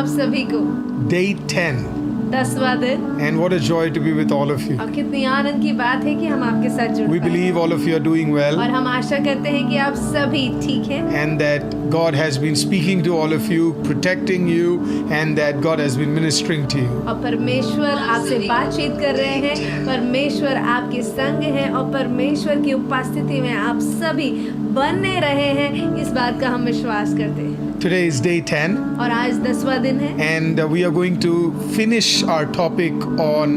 आप सभी को Day 10. 10वां दिन And what a joy to be with all of you. और कितनी आनंद की बात है कि हम आपके साथ जुड़ We पाए believe all of you are doing और well हम आशा करते हैं कि आप सभी ठीक हैं and that God has been speaking to all of you, protecting you, and that God has been ministering to you. और परमेश्वर आपसे बातचीत कर रहे हैं, परमेश्वर आपके संग हैं और परमेश्वर की उपस्थिति में आप सभी बने रहे हैं, इस बात का हम विश्वास करते हैं। Today is day 10, और आज 10वां दिन है and we are going to finish our topic on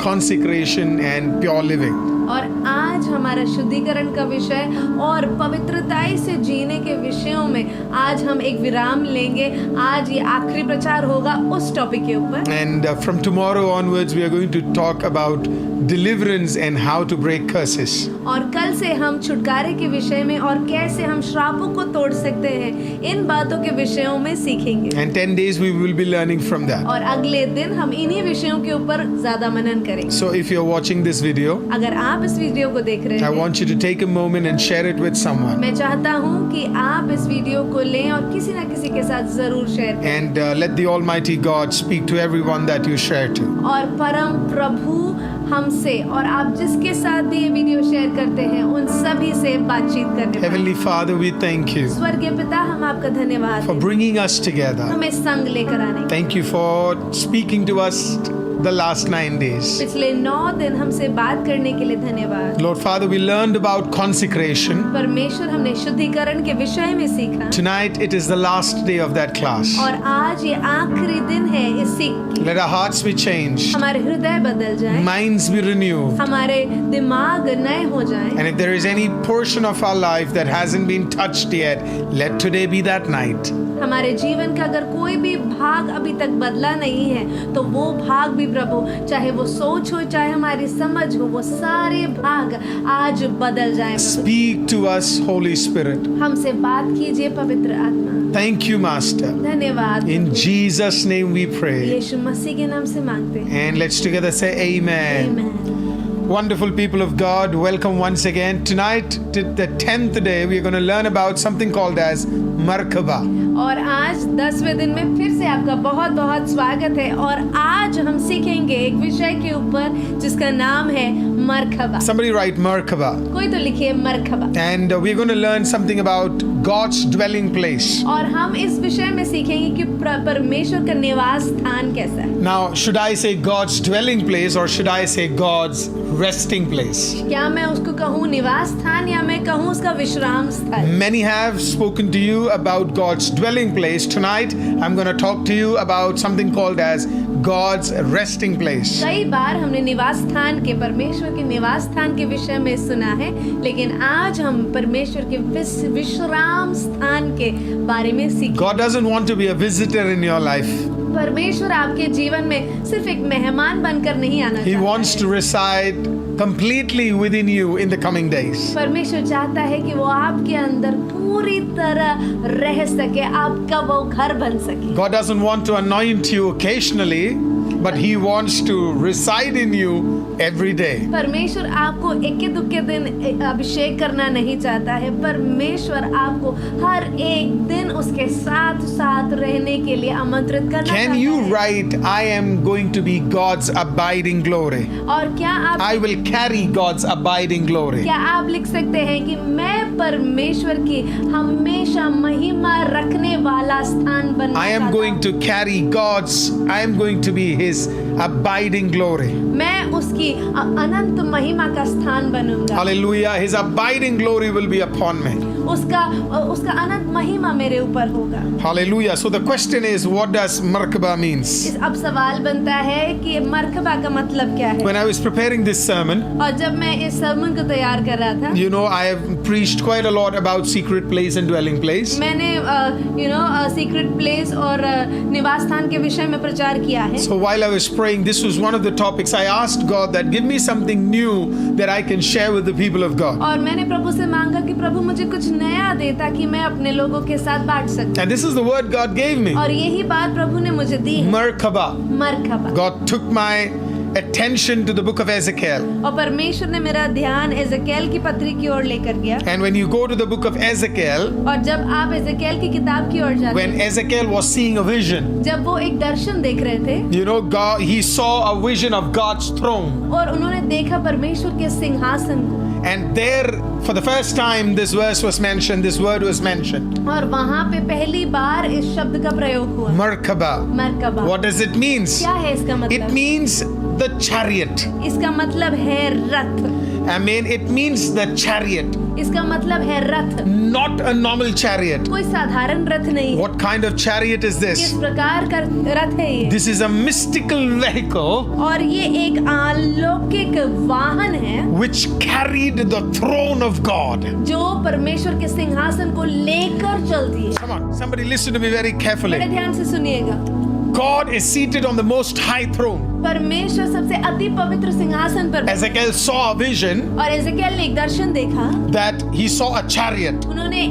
consecration and pure living. और आज हमारा शुद्धिकरण का विषय और पवित्रताई से जीने के विषयों में आज हम एक विराम लेंगे। आज ये आखिरी प्रचार होगा उस टॉपिक के ऊपर And from tomorrow onwards, we are going to talk about deliverance and how to break curses. और कल से हम छुटकारे के विषय में और कैसे हम श्रापों को तोड़ सकते हैं, इन बातों के विषयों में सीखेंगे। And 10 days we will be learning from that. और अगले दिन हम इन्हीं विषयों के ऊपर ज्यादा मनन करेंगे। So if you're watching this video, अगर आप इस वीडियो को देख रहे I हैं, want you to take a moment and share it with someone. मैं चाहता हूँ कि आप इस वीडियो को लें और किसी न किसी के साथ जरूर शेयर करें। And let the Almighty God speak to everyone that you share to. और परम प्रभु हमसे और आप जिसके साथ भी ये वीडियो शेयर करते हैं उन सभी से बातचीत करने पाएं। Heavenly Father, we thank you स्वर्गीय पिता, हम आपका धन्यवाद for हैं, bringing us together. हमें संग लेकर आने के। Thank you for speaking to us the last 9 days. पिछले 9 दिन हमसे बात करने के लिए धन्यवाद। Lord Father, we learned about consecration. परमेश्वर, हमने शुद्धिकरण के विषय में सीखा Tonight it is the last day of that class. और आज ये आखिरी दिन है इस सीख की। Let our hearts be changed, हमारे हृदय बदल जाए, minds be renewed. हमारे दिमाग नए हो जाएं And if there is any portion of our life that hasn't been touched yet, let today be that night. हमारे जीवन का अगर कोई भी भाग अभी तक बदला नहीं है तो वो भाग भी प्रभु, चाहे वो सोच हो चाहे हमारी समझ हो, वो सारे भाग आज बदल जाएं प्रभु। Speak to us, Holy Spirit. हमसे बात कीजिए पवित्र आत्मा। Thank you, Master. धन्यवाद In Prabhu. Jesus' name we pray. यीशु मसीह के नाम से मांगते हैं, And let's together say Amen. आमीन। Wonderful people of God, welcome once again. Tonight, the 10th day, we are going to learn about something called as Markaba. और आज 10वें दिन में फिर से आपका बहुत बहुत स्वागत है और आज हम सीखेंगे एक विषय के ऊपर जिसका नाम है मरकबा। Somebody write Markaba. कोई तो लिखिए मरकबा। And we're going to learn something about God's dwelling place. और हम इस विषय में सीखेंगे कि परमेश्वर का निवास स्थान कैसा है। Now, should I say God's dwelling place or should I say God's resting place? क्या मैं उसको कहूँ निवास स्थान या मैं कहूँ उसका विश्राम स्थल? Many have spoken to you about God's dwelling place. Tonight, I'm going to talk to you about something called as God's resting place. कई बार हमने निवास स्थान के, परमेश्वर के निवास स्थान के विषय में सुना है, लेकिन आज हम परमेश्वर के विश्राम स्थान के बारे में सीखेंगे। God doesn't want to be a visitor in your life. परमेश्वर आपके जीवन में सिर्फ एक मेहमान बनकर नहीं आना He चाहता wants to है। reside completely within you in the coming days. परमेश्वर चाहता है कि वो आपके अंदर पूरी तरह रह सके, आपका वो घर बन सके। God doesn't want to anoint you occasionally, but He wants to reside in you every day. परमेश्वर आपको इक्के दुक्के दिन अभिषेक करना नहीं चाहता है। परमेश्वर आपको हर एक दिन उसके साथ साथ रहने के लिए आमंत्रित करना चाहता Can you है। write, I am going to be God's abiding glory? और क्या आप I will carry God's abiding glory. क्या आप लिख सकते हैं कि मैं परमेश्वर की हमेशा महिमा रखने वाला स्थान बनना I am चाहता going हूँ। to carry I am going to be His abiding glory. मैं उसकी अनंत महिमा का स्थान बनूंगा। Hallelujah. His abiding glory will be upon me. उसका अनंत महिमा मेरे ऊपर होगा। Hallelujah. So the question is, what does Markaba means? अब सवाल बनता है कि मरकबा का मतलब क्या है। When I was preparing this sermon, और जब मैं इस sermon को तैयार कर रहा था, you know, I have preached quite a lot about secret place and dwelling place. मैंने सीक्रेट प्लेस और निवास स्थान के विषय में प्रचार किया है। So while I was praying, this was one of the topics. I asked God that give me something new that I can share with the people of God. और मैंने प्रभु से मांगा कि प्रभु मुझे कुछ नया दे ताकि मैं अपने लोगों के साथ बांट सकूं। And this is the word God gave me. और यही बात प्रभु ने मुझे दी है। Markaba. मरकबा। God took my attention to the book of Ezekiel. और परमेश्वर ने मेरा ध्यान एजेकियल की पत्री की ओर लेकर गया। And when you go to the book of Ezekiel, और जब आप एजेकियल की किताब की ओर जाते when हैं, Ezekiel was seeing a vision, जब वो एक दर्शन देख रहे थे you know, he saw a vision of God's throne. और उन्होंने देखा परमेश्वर के सिंहासन को, And there, for the first time, this verse was mentioned, this word was mentioned. और वहां पे पहली बार इस शब्द का प्रयोग हुआ, Merkaba. मरकबा। What does it mean? क्या है इसका It मतलब? means the chariot. इसका मतलब है रथ। I mean, it means the chariot, इसका मतलब है रथ, not a normal chariot. कोई साधारण रथ नहीं है। What kind of chariot is किस this? प्रकार का रथ है ये? This is a mystical vehicle और ये एक अलौकिक वाहन है which carried the throne of God. जो परमेश्वर के सिंहासन को लेकर चलती है। Come on, somebody listen to me very बड़े carefully. ध्यान से सुनिएगा। God is seated on the most high throne. परमेश्वर सबसे अति पवित्र सिंहासन पर, Ezekiel saw a vision और एजेकियल ने एक दर्शन देखा। that he saw a chariot. उन्होंने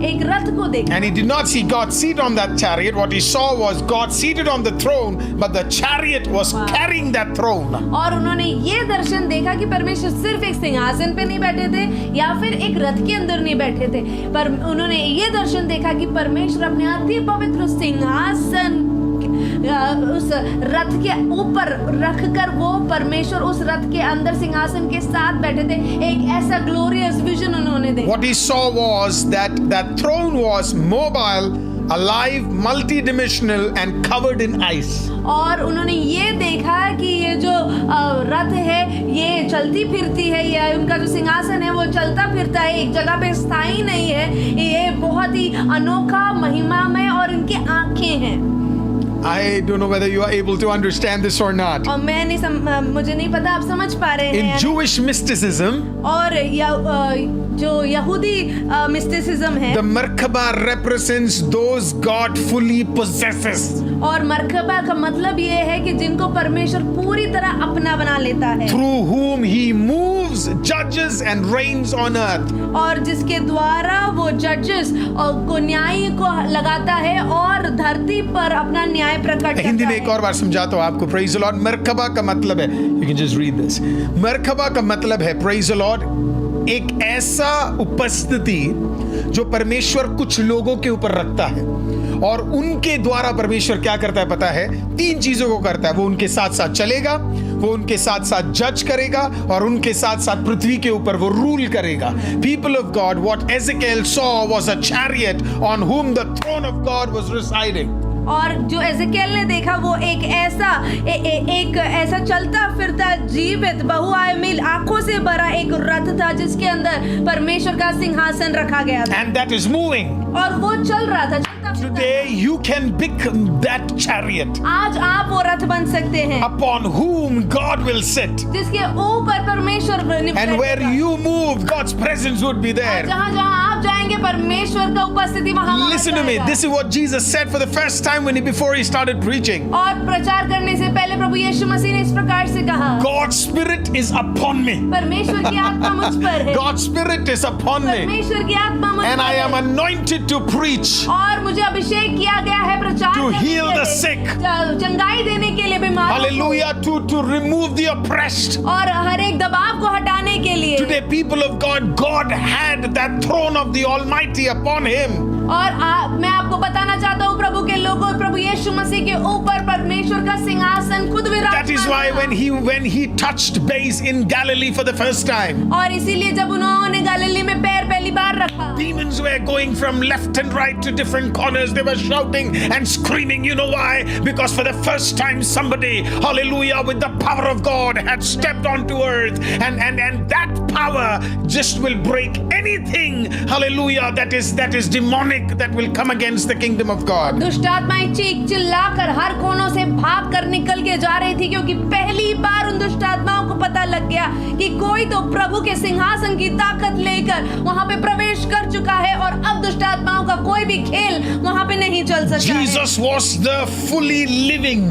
एक रथ को देखा, And he did not see God seated on that chariot. What he saw was God seated on the throne, but the chariot was carrying that throne. और उन्होंने ये दर्शन देखा कि परमेश्वर सिर्फ एक सिंहासन पे नहीं बैठे थे या फिर एक रथ के अंदर नहीं बैठे थे, पर उन्होंने ये दर्शन देखा कि परमेश्वर अपने अति पवित्र सिंहासन उस रथ के ऊपर रखकर वो परमेश्वर उस रथ के अंदर सिंहासन के साथ बैठे थे। एक ऐसा ग्लोरियस विजन उन्होंने देखा। What he saw was that that throne was mobile, alive, multidimensional, and covered in ice. और उन्होंने ये देखा कि ये जो रथ है ये चलती फिरती है, या उनका जो सिंहासन है वो चलता फिरता है, एक जगह पे स्थायी नहीं है। ये बहुत ही अनोखा, महिमामय और इनकी आंखें हैं। I don't know whether you are able to understand this or not. और मैं नहीं मुझे नहीं पता आप समझ पा रहे हैं In या नहीं। Jewish mysticism, और जो यहूदी मिस्टिसिज्म है, the Merkaba represents those God fully possesses. और मरकबा का मतलब ये है कि जिनको परमेश्वर पूरी तरह अपना बना लेता है, Through whom he moves, judges, and reigns on earth. और जिसके द्वारा वो जजेस को न्याय को लगाता है और धरती पर अपना न्याय प्रकट हिंदी करता में एक है। और बार समझाता हूँ आपको। Praise the Lord. मरकबा का मतलब है, you can just read this. मरकबा का मतलब है, प्रेज द लॉर्ड, एक ऐसा उपस्थिति जो परमेश्वर कुछ लोगों के ऊपर रखता है और उनके द्वारा परमेश्वर क्या करता है पता है? 3 चीजों को करता है। वो उनके साथ साथ चलेगा, वो उनके साथ साथ जज करेगा और उनके साथ साथ पृथ्वी के ऊपर वो रूल करेगा। People of God, what Ezekiel saw was a chariot on whom the throne of God was residing. और जो एजेकियल ने देखा वो एक ऐसा चलता फिरता जीवित बहुआयामी आंखों से भरा एक रथ था जिसके अंदर परमेश्वर का सिंहासन रखा गया था, And that is moving. और वो चल रहा था, चलता फिरता। Today you can become that chariot आज आप वो रथ बन सकते हैं upon whom God will sit. जिसके ऊपर परमेश्वर And where you move, God's presence would be there. जहाँ जहाँ आप जाएंगे परमेश्वर का उपस्थिति वहाँ Listen to me. This is what Jesus said for the first time before he started preaching. और प्रचार करने से पहले प्रभु यीशु मसीह ने इस प्रकार से कहा, God's spirit is upon me. परमेश्वर की आत्मा मुझ पर है, God's spirit is upon me. परमेश्वर की आत्मा मुझ And पर I am है, anointed to preach, और मुझे अभिषेक किया गया है प्रचार to करने heal के the लिए, sick. चंगाई देने के लिए बीमारों को, hallelujah, to remove the oppressed. और हर एक दबाव को हटाने के लिए। Today, people of God, God had that throne of the Almighty upon him. और मैं आपको बताना चाहता हूँ प्रभु के लोगों, प्रभु यीशु मसीह के ऊपर परमेश्वर का सिंहासन खुद That is why विराजमान when he touched base in Galilee for the first time, था। और इसीलिए जब उन्होंने गलीली में पैर पहली बार रखा, demons were going from left and right to different corners. They were shouting and screaming. You know why? Because for the first time somebody, hallelujah, with the power of God had stepped onto earth, and that power just will break anything, hallelujah, that is demonic, that will come against the kingdom of God. दुष्ट आत्माएं चीख चिल्लाकर हर कोनों से भाग कर निकल के जा रही थी, क्योंकि पहली बार उन दुष्ट आत्माओं को पता लग गया कि कोई तो प्रभु के सिंहासन की ताकत लेकर वहां पे प्रवेश कर चुका है और अब दुष्ट आत्माओं का कोई भी खेल वहां पे नहीं चल सकता है। Jesus was the fully living,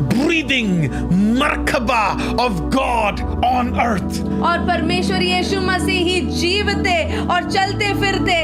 breathing Merkaba of God on earth. और परमेश्वर यीशु मसीह ही जीवते और चलते फिरते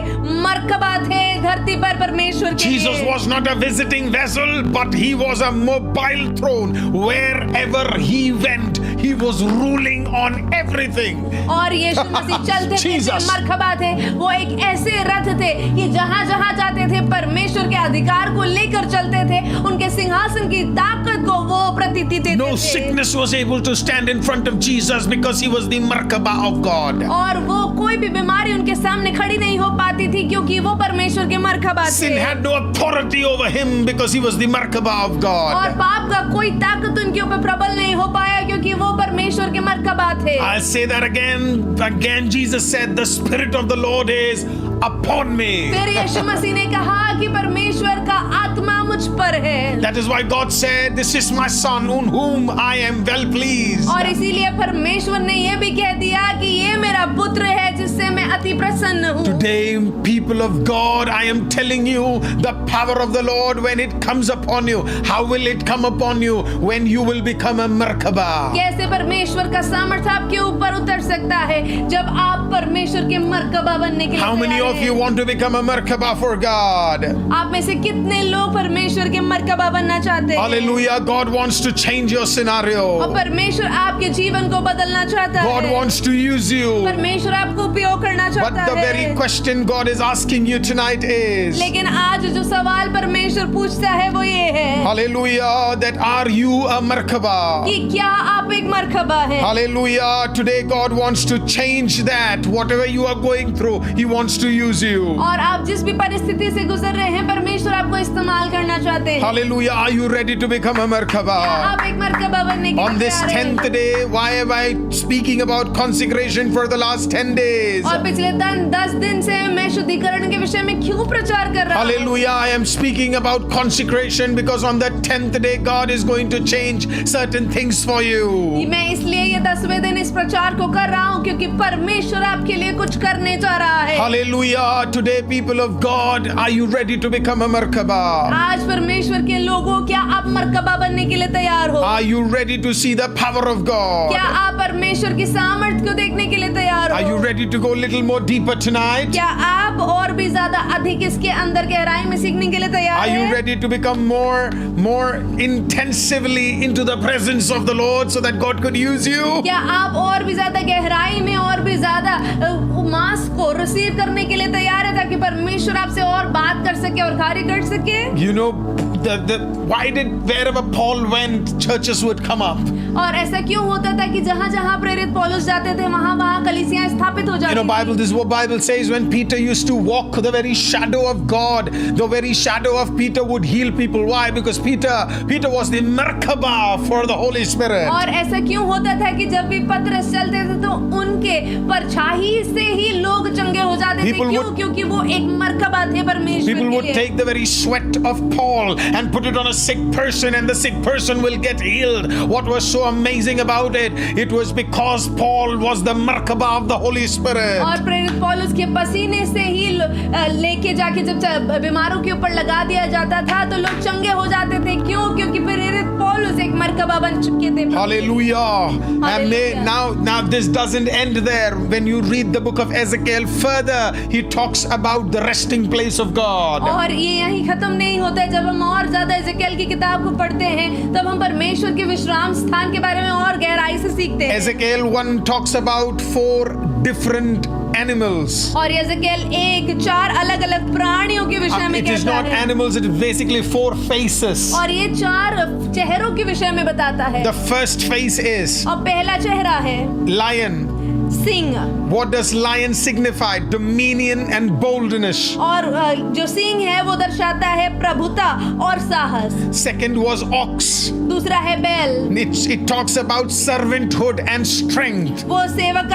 मरकबा थे धरती पर परमेश्वर के Jesus लिए। was not a visiting vessel, but he was a mobile throne where wherever he went, he was ruling on everything. और यीशु मसीह चलते थे, Jesus. मरखबा थे, वो एक ऐसे रथ थे कि जहां जहां जाते थे परमेश्वर के अधिकार को लेकर चलते थे, उनके सिंहासन की ताकत को वो प्रतीति देते No थे। sickness was able to stand in front of Jesus because he was the Merkaba of God. और वो कोई भी बीमारी उनके सामने खड़ी नहीं हो पाती थी क्योंकि वो परमेश्वर के मरखबा Sin थे। had no authority over him because he was the Merkaba of और God. पाप का कोई ताकत उनके ऊपर प्रबल नहीं हो पाया क्योंकि वो परमेश्वर के मरखबा थे। I'll say that again. Again, Jesus said, the Spirit of the Lord is upon me. फिर यीशु मसीह ने कहा कि परमेश्वर का आत्मा मुझ पर है। That is why God said, this is my son on whom I am well pleased. और इसीलिए परमेश्वर ने ये भी कह दिया कि ये मेरा पुत्र है जिससे मैं अति प्रसन्न हूँ। Today, people of God, I am telling you the power of the Lord when it comes upon you. How will it come upon you? When you will become a Merkaba. कैसे परमेश्वर का सामर्थ्य आपके ऊपर उतर सकता है जब आप परमेश्वर के मरकबा बनने के लिए How many तैयार of you हैं? want to become a Merkaba for God? आप में से कितने लोग परमेश्वर के मरकबा बनना चाहते हैं? Hallelujah. God wants to change your और scenario. परमेश्वर आपके जीवन को बदलना चाहता God है। wants to use you. परमेश्वर आपको उपयोग करना But चाहता the very है। question God is asking you tonight is, लेकिन आज जो सवाल परमेश्वर पूछता है वो ये है hallelujah, that are you a Merkaba? कि क्या आप एक मरकबा हैं? Hallelujah. Today God wants to change that. Whatever you are going through, He wants to use you. और आप जिस भी परिस्थिति से गुजर रहे हैं परमेश्वर आपको इस्तेमाल करना चाहते हैं। Hallelujah. Are you ready to become a क्या Merkaba? आप एक मरकबा बनने के On लिए this तैयार हैं? 10th day, why am I speaking about consecration for the last 10 days? और पिछले 10 दिन से मैं शुद्धिकरण के विषय में क्यों प्रचार कर रहा हूँ? Hallelujah. I am speaking about consecration because on the 10th day, God is going to change certain things for you. मैं इसलिए ये 10वें दिन इस प्रचार को कर रहा हूँ क्योंकि परमेश्वर आपके लिए कुछ करने जा रहा है। Hallelujah. Today, people of God, are you ready to become a Merkaba? आज परमेश्वर के लोगों क्या आप मरकबा बनने के लिए तैयार हो? Are you ready to see the power of God? क्या आप परमेश्वर की सामर्थ्य को देखने के लिए तैयार Are you हो? ready to go a little more deeper tonight? क्या आप और भी ज्यादा अधिक इसके अंदर गहराई में सीखने के लिए तैयार Are you हैं? ready to become more intensively into the presence of the Lord so that God could use you? क्या आप और भी ज्यादा गहराई में और भी ज्यादा उमास को रिसीव करने के लिए तैयार है ताकि परमेश्वर आपसे और बात कर सके और कार्य कर सके? You know, why did wherever Paul went, churches would come up? और ऐसा क्यों होता था कि जहां जहां प्रेरित पौलुस जाते थे वहां वहां कलीसियां स्थापित हो You know, जाती थी। this is what Bible says. When Peter used to walk, the very shadow of God, the very shadow of Peter would heal people. Why? Because Peter was the Merkaba for the Holy Spirit. और ऐसा क्यों होता था कि जब भी पतरस चलते थे तो उनके परछाई से ही लोग चंगे हो जाते थे। People क्यों? would- क्योंकि वो एक मरकबा थे परमेश्वर People के would लिए। take the very sweat of Paul and put it on a sick person, and the sick person will get healed. What was so amazing about it? It was because Paul was the Merkaba of the Holy Spirit. और प्रेरित पौलुस के पसीने से ही लेके जाके जब बीमारों के ऊपर लगा दिया जाता था तो लोग चंगे हो जाते थे। क्यों? क्योंकि प्रेरित पौलुस एक मरकबा बन चुके थे। Hallelujah. And Hallelujah. now this doesn't end there. When you read the book of Ezekiel further, he talks about the resting place of God. और ये यहीं खत्म नहीं होता है। जब हम और ज्यादा एजेकियल की किताब को पढ़ते हैं तब हम परमेश्वर के विश्राम स्थान के बारे में और गहराई से सीखते हैं। Ezekiel 1 talks about 4 different animals. और एजेकियल 4 अलग अलग प्राणियों के विषय में It is कहता not है। animals, it is basically 4 faces. और ये 4 चेहरों के विषय में बताता है। The first face is और पहला चेहरा है lion. Singh. What does lion signify? Dominion and boldness. और जो सिंह है वो दर्शाता है प्रभुता और साहस। Second was ox. दूसरा है बैल। It talks about servanthood and strength. वो सेवक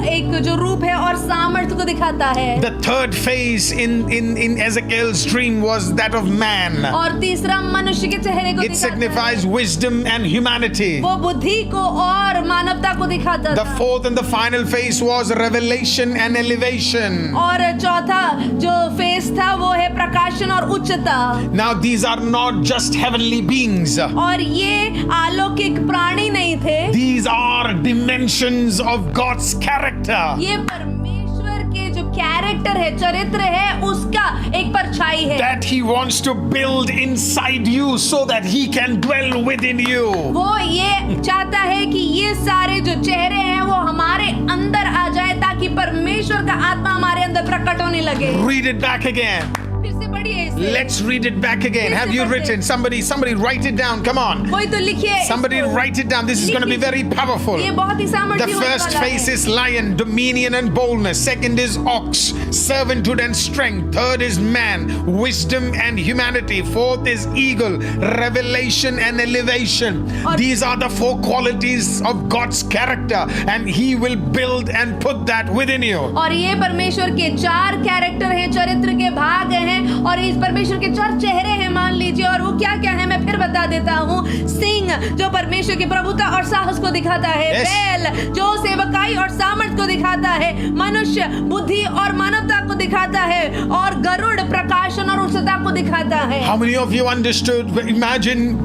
एक जो रूप है और सामर्थ्य को दिखाता है। The third face in Ezekiel's dream was that of man. और तीसरा मनुष्य के चेहरे को It दिखाता signifies है। wisdom and humanity. वो बुद्धि को और मानवता को दिखाता The था। fourth and the final face was revelation and elevation. और चौथा जो फेस था वो है प्रकाशन और उच्चता। Now these are not just heavenly beings. और ये अलौकिक प्राणी नहीं थे, These are dimensions of God's character. ये परमेश्वर के जो कैरेक्टर है, चरित्र है, उसका एक परछाई है। that he wants to build inside you so that he can dwell within you. वो ये चाहता है कि ये सारे जो चेहरे हैं वो हमारे अंदर आ जाए ताकि परमेश्वर का आत्मा हमारे अंदर प्रकट होने लगे। Read it back again. फिर से पढ़िए इसे। Let's read it back again. Have you written? Somebody write it down. Come on. कोई तो लिखिए। Somebody write it down. This is going to be very powerful. ये बहुत ही The सामर्थ्य होने first वाला face है। is lion, dominion and boldness. Second is ox, servanthood and strength. Third is man, wisdom and humanity. Fourth is eagle, revelation and elevation. These are the four qualities of God's character, and He will build and put that within you. और ये परमेश्वर के 4 character हैं, चरित्र के भाग हैं, और इस परमेश्वर के 4 चेहरे हैं मान लीजिए। और वो क्या क्या है मैं फिर बता देता हूँ। सिंह जो परमेश्वर की प्रभुता और साहस को दिखाता है। Yes. बैल जो सेवकाई और सामर्थ को दिखाता है। मनुष्य बुद्धि और मानवता को दिखाता है। और गरुड़ प्रकाशन और उच्चता को दिखाता है। How many of you understood? Imagine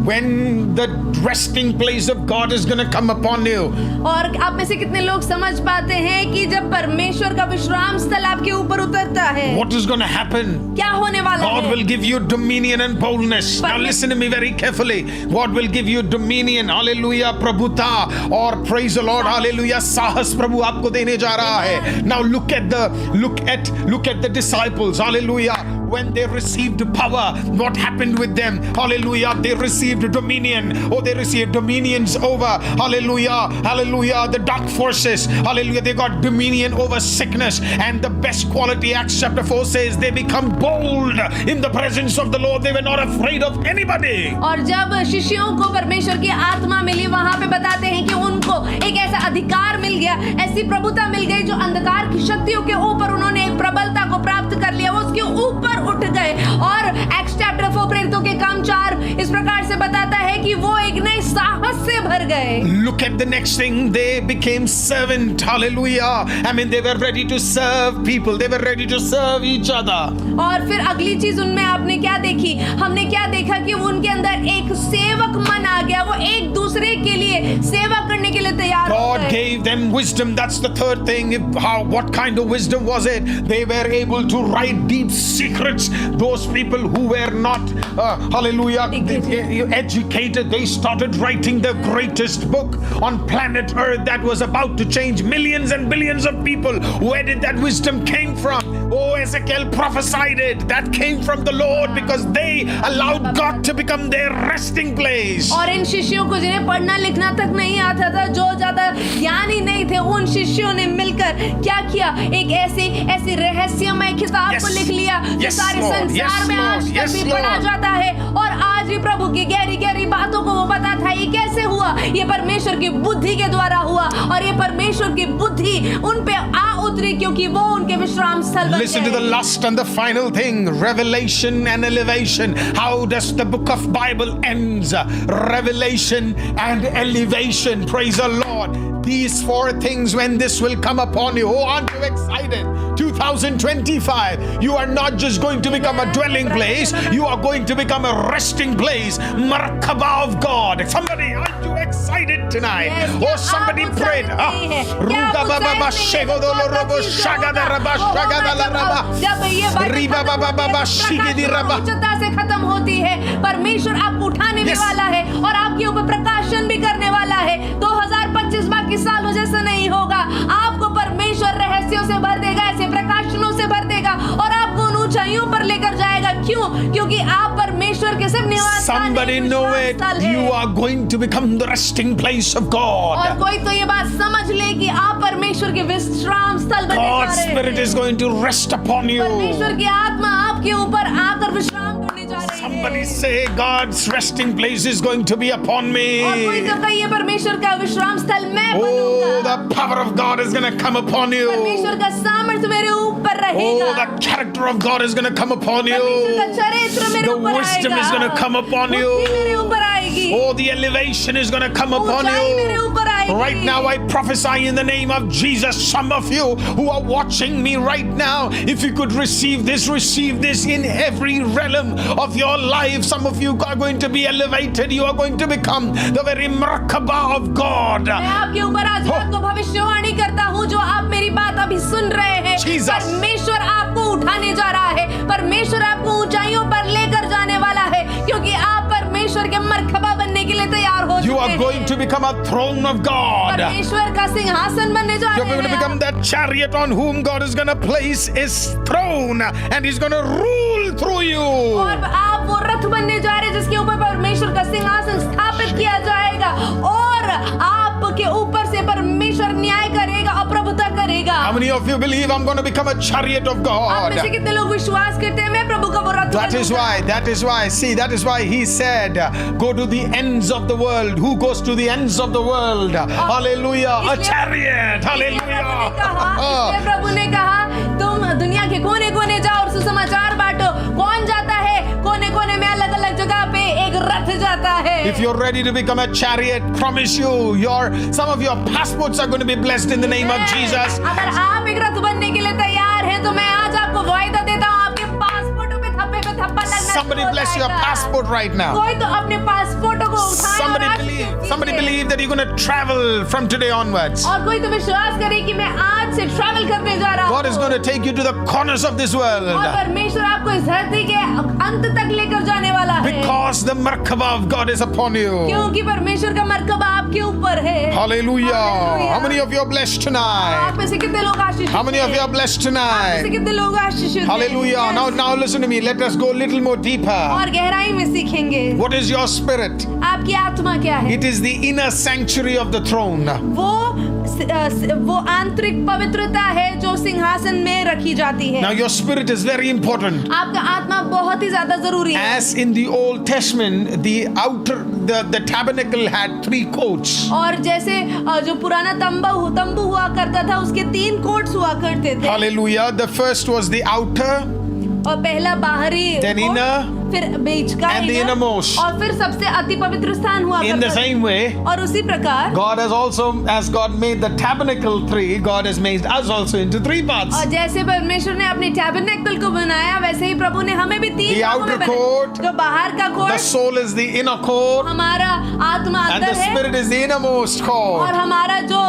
when the resting place of God is going to come upon you. और आप में से कितने लोग समझ पाते हैं कि जब परमेश्वर का विश्राम स्थल आपके ऊपर उतरता है What is going to happen? क्या होने वाला God है? will give you dominion and boldness. Now listen to me very carefully. God will give you dominion. Hallelujah. Prabhuta or praise the Lord. Hallelujah. Sahas Prabhu आपको देने जा रहा है. Now look at the disciples. Hallelujah. When they received power, what happened with them? Hallelujah. They received dominion. Oh, they received dominions over. Hallelujah. Hallelujah. The dark forces. Hallelujah. They got dominion over sickness. And the best quality, Acts chapter 4 says, they become bold in the presence of the Lord. They were not afraid of anybody. और जब शिष्यों को परमेश्वर की आत्मा मिली वहां पे बताते हैं कि उनको एक ऐसा अधिकार मिल गया, ऐसी प्रभुता मिल गई जो अंधकार की शक्तियों के ऊपर उन्होंने एक प्रबलता को प्राप्त कर लिया। वो उसके ऊपर उठ गए। और एक्ट्स चैप्टर 4 प्रेरितों के काम 4 इस प्रकार से बताता है कि वो एक नए साहस से भर गए। Look at the next thing. They became servant. Hallelujah. I mean, they were ready to serve people. They were ready to serve each other. और फिर अगली चीज उनमें आपने क्या देखी? हमने क्या देखा कि उनके अंदर एक सेवक मन आ गया। वो एक दूसरे के लिए सेवा करने के लिए तैयार हो God गए। gave them wisdom. That's the third thing. What kind of wisdom was it? They were able to write deep secrets. Those people who were not, hallelujah, educated, they started writing the greatest book on planet Earth that was about to change millions and billions of people. Where did that wisdom came from? Oh, Ezekiel prophesied it. That came from the Lord because they allowed God to become their resting place. और इन शिष्यों को जिन्हें पढ़ना लिखना तक नहीं आता था, जो ज्यादा ज्ञानी नहीं थे, उन शिष्यों ने मिलकर क्या किया? एक ऐसी रहस्यमय किताब को लिख लिया जो सारे संसार में आज तक भी पढ़ा जाता है। और आज भी प्रभु की गहरी गहरी बातों को वो पता था। ये कैसे हुआ? ये परमेश्वर की बुद्धि के द्वारा हुआ। और ये परमेश्वर की बुद्धि उन पे आ उतरी क्योंकि वो उनके विश्राम स्थल बन Listen to the गए। last and the final thing, revelation and elevation. How does the book of Bible ends? Revelation and elevation. Praise the Lord. These 4 things, when this will come upon you, oh, aren't you excited? 2025, you are not just going to become a dwelling place, you are going to become a resting place. Markaba of God. Somebody, aren't you excited tonight? Yes, Oh, somebody prayed. जब ये उच्चता से खत्म होती है, परमेश्वर आपको उठाने भी वाला है और आपके ऊपर प्रकाशन भी करने वाला है। 2025 बाकी सालों जैसा नहीं होगा। आपको परमेश्वर रहस्यों से भर देगा, ऐसे प्रकाशनों से भर देगा और आपको उन ऊंचाइयों पर लेकर जाएगा। क्यों? क्योंकि आप परमेश्वर के सिर्फ निवास स्थान Somebody know it. You are going to become the resting place of God. और कोई तो ये बात समझ ले कि आप परमेश्वर के विश्राम स्थल बनने जा God's रहे हैं। Spirit is going to rest upon you. परमेश्वर की आत्मा आपके ऊपर आकर विश्राम करने जा रही है। Somebody say, God's resting place is going to be upon और कोई me. तो कहिए परमेश्वर का विश्राम स्थल मैं Oh, बनूंगा। the power of God is going to come upon you. परमेश्वर का सामर्थ्य मेरे ऊपर Oh, रहेगा। the character of God is going to come upon परमेश्वर का you. चरित्र मेरे The ऊपर wisdom आएगा। is going to come upon बुद्धि मेरे you. ऊपर आएगी। Oh, the elevation is going to come upon ऊंचाई मेरे you. ऊपर आएगी। जाएगी। Right now I prophesy in the name of Jesus. Some of you who are watching me right now, if you could receive this in every realm of your life. Some of you are going to be elevated. You are going to become the very Merkaba of God. मैं आपके ऊपर आज रात को भविष्यवाणी करता हूँ, जो आप मेरी बात अभी सुन रहे हैं। Jesus. परमेश्वर आपको उठाने जा रहा है, परमेश्वर आपको ऊंचाइयों पर लेकर जाने वाला है, क्योंकि आप परमेश्वर के मरखबा बनने के लिए तैयार हो You चुके are हैं। going to become a throne of God. परमेश्वर का सिंहासन बनने जा You're रहे going to हैं become that chariot on whom God is going to place his throne, and he's going to rule through you. और आप वो रथ बनने जा रहे हैं जिसके ऊपर परमेश्वर का सिंहासन स्थापित किया जाएगा, और आपके ऊपर से परमेश्वर न्याय करेगा और प्रभुता करेगा। How many of you believe I'm going to become a chariot of आप में से God? कितने लोग विश्वास करते हैं मैं प्रभु का वो रथ That is why, see, that is why he said, go to the ends of the world. Who goes to the ends of the world? Hallelujah, a chariot. इसलिए Hallelujah. प्रभु ने कहा तुम दुनिया के कोने कोने जाओ और सुसमाचार बांटो। कौन जाता है कोने कोने में? अलग अलग जगह पे एक रथ जाता है। If you're ready to become a chariot, promise you, some of your passports are going to be blessed in the name of Jesus. अगर आप एक रथ बनने के लिए तैयार हैं तो मैं आज आपको वायदा देता हूँ, आपके पासपोर्टों पे थप्पे पे थप्पा लगना Somebody शुरू हो bless your जाएगा। passport right now. कोई तो अपने पासपोर्टों को उठाए और आज Somebody believe that you're going to travel from today onwards. और कोई तो विश्वास करे कि मैं आज से ट्रैवल करने जा रहा हूँ। God is going to take you to the corners of this और world. परमेश्वर आपको इस धरती के अंत तक लेकर जाने वाला है, Because the Merkaba of God is upon you. क्योंकि परमेश्वर का मरकबा आपके ऊपर है। Hallelujah. Hallelujah. How many of you are blessed आप tonight? में से कितने लोग आशीषित How many of you are blessed आप में से tonight? कितने लोग आशीषित हैं? Hallelujah. Yes. Now listen to me. Let us go a little more deeper. और गहराई में सीखेंगे। What is your spirit? आपकी आत्मा क्या है? It is the inner sanctuary of the throne. वो आंतरिक पवित्रता है जो सिंहासन में रखी जाती है। Now your spirit is very important. आपका आत्मा बहुत ही ज्यादा जरूरी है। As in the Old Testament, the tabernacle had 3 courts. और जैसे जो पुराना तंबू हुआ करता था, उसके 3 कोट्स हुआ करते थे। Hallelujah. The first was the outer, और पहला बाहरी then कोट, inner, फिर बीच का and the inner, innermost. और फिर सबसे अति पवित्र स्थान हुआ In the करता था। same way, और उसी प्रकार God has also, as God made the tabernacle 3, God has made us also into 3 parts. और जैसे परमेश्वर ने अपने टैबरनेकल को बनाया, वैसे ही प्रभु ने हमें भी 3 The भागों में outer बनाया। court, जो बाहर का The quote, soul is the inner court, हमारा आत्मा and the अंदर है, spirit is the innermost और court. हमारा जो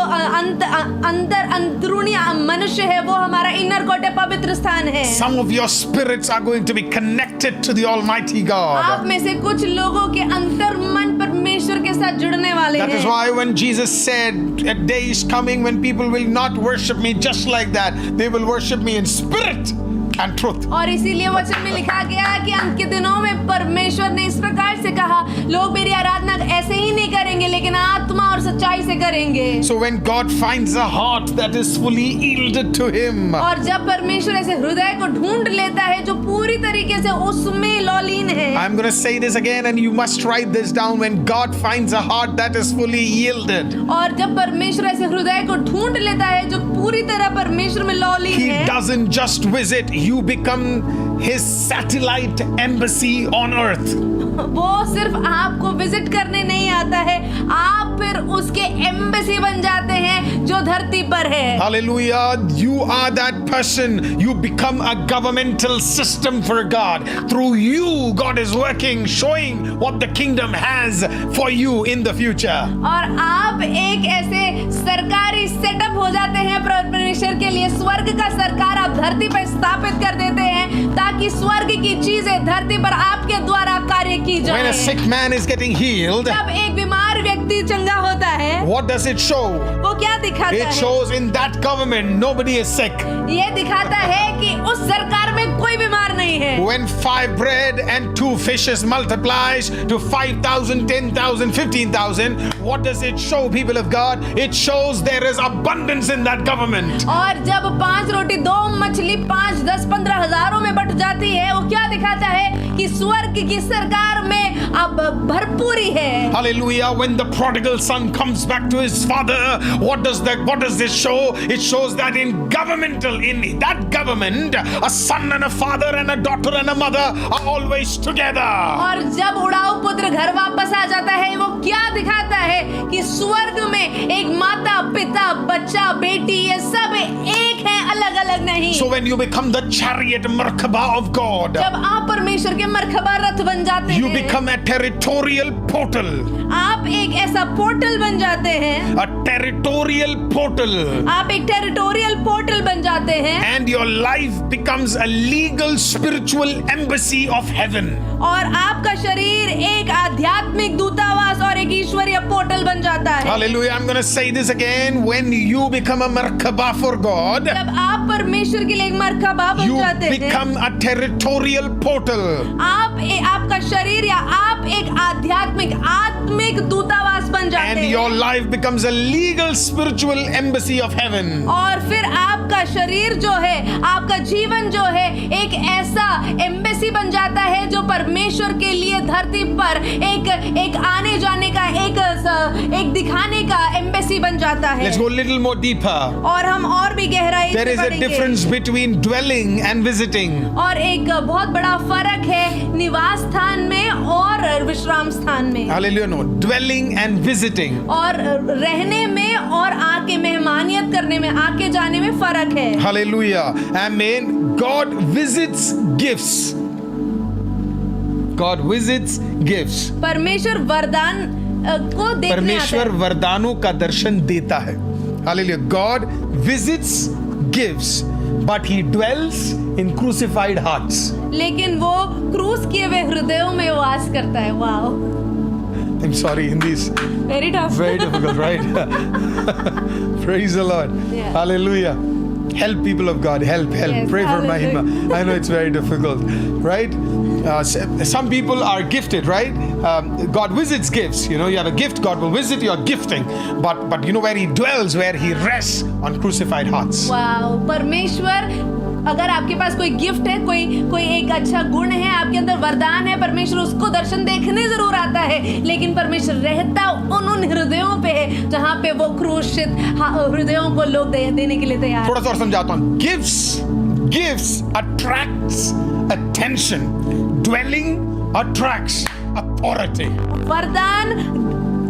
अंदरूनी मनुष्य है वो हमारा इनर कोट है, पवित्र स्थान है। Some of your spirits are going to be connected to the Almighty God. आप में से कुछ लोगों के अंतर मन परमेश्वर के साथ जुड़ने वाले That is हैं। why when Jesus said, a day is coming when people will not worship me just like that, they will worship me in spirit and truth. और इसीलिए वचन में लिखा गया कि अंत के दिनों में परमेश्वर ने इस प्रकार से कहा, लोग मेरी आराधना ऐसे ही नहीं करेंगे लेकिन आत्मा और सच्चाई से करेंगे। So when God finds a heart that is fully yielded to Him, और जब परमेश्वर ऐसे हृदय को ढूंढ लेता है जो पूरी तरीके से उसमें लौलीन है। I'm going to say this again and you must write this down. When God finds a heart that is fully yielded, और जब परमेश्वर ऐसे हृदय को ढूंढ लेता है जो पूरी तरह परमेश्वर में लौलीन He है, doesn't just visit, you become His satellite embassy on earth. वो सिर्फ आपको विजिट करने नहीं आता है, आप फिर उसके एम्बेसी बन जाते हैं जो धरती पर है। Hallelujah. You are that person. You become a governmental system for God. Through you, God is working, showing what the kingdom has for you in the future. और आप एक ऐसे सरकारी सेटअप हो जाते हैं परमेश्वर के लिए। स्वर्ग का सरकार आप धरती पर स्थापित कर देते हैं ताकि स्वर्ग की चीजें धरती पर आपके द्वारा कार्य की When जाए। a sick man is getting healed, जब एक बीमार व्यक्ति चंगा होता है, what does it show? वो क्या दिखाता It है? shows in that government nobody is sick. ये दिखाता है कि उस सरकार में कोई बीमार नहीं है। When 5 bread and 2 fishes multiplies to 5,000, 10,000, 15,000, what does it show, people of God? It shows there is abundance in that government. और जब 5 रोटी 2 मछली 5, 10, 15 हजारों में बट जाती है, वो क्या दिखाता है कि स्वर्ग की सरकार में अब भरपूरी है। Hallelujah. When the prodigal son comes back to his father, what does this show? It shows that in that government, a son and a father and a daughter and a mother are always together. और जब उड़ाऊ पुत्र घर वापस आ जाता है वो क्या दिखाता है कि स्वर्ग में एक माता, पिता, बच्चा, बेटी ये सब एक है, अलग अलग नहीं। So when you become the chariot Merkaba of God, जब आप परमेश्वर के मरकबा रथ बन जाते you हैं, become a territorial portal. आप एक ऐसा पोर्टल बन जाते हैं, A territorial portal. आप एक टेरिटोरियल पोर्टल बन जाते हैं, And your life becomes a legal spiritual embassy of heaven. और आपका शरीर एक आध्यात्मिक दूतावास और एक ईश्वरीय पोर्टल बन जाता है। Hallelujah. I'm going to say this again. When you become a Merkaba for God, जब आप परमेश्वर के लिए एक मरकबा बन you जाते हैं, become a territorial portal. आपका शरीर या आप एक आत्मिक दूतावास बन जाते And हैं, your life becomes a legal spiritual embassy of heaven. और फिर आपका शरीर जो है, आपका जीवन जो है, एक ऐसा एम्बेसी बन जाता है जो परमेश्वर के लिए धरती पर एक आने जाने का एक दिखाने का एम्बेसी बन जाता है। Let's go a little more deeper. और हम और भी गहराई There से is a बढ़ेंगे। difference between dwelling and visiting. और एक बहुत बड़ा फर्क है निवास स्थान में और विश्राम स्थान में, Hallelujah. No, dwelling and visiting. और रहने में और आके मेहमानियत करने में, आके जाने में फर्क है। Hallelujah. Amen. God visits gifts. God visits gifts. परमेश्वर वरदान को देखने आता परमेश्वर है। वरदानों का दर्शन देता है। Hallelujah. God visits gifts, but he dwells in crucified hearts. लेकिन वो क्रूस किए हुए हृदयों में वास करता है। Wow, I'm sorry, Hindi is very tough. very difficult, right? Praise the Lord. Yeah. Hallelujah. Help people of God. Help. Yes, Pray for hallelujah. Mahima. I know it's very difficult, right? Some people are gifted, right? God visits gifts. You know, you have a gift, God will visit your gifting. But you know where He dwells, where He rests on crucified hearts. Wow, परमेश्वर, अगर आपके पास कोई gift है, कोई एक अच्छा गुण है, आपके अंदर वरदान है, परमेश्वर उसको दर्शन देखने जरूर आता है, लेकिन परमेश्वर रहता उन हृदयों पे है जहाँ पे वो क्रूसित हृदयों को लोग देने के लिए तैयार। थोड़ा सा और समझाता हूँ। Gifts attracts attention. Dwelling attracts authority. वरदान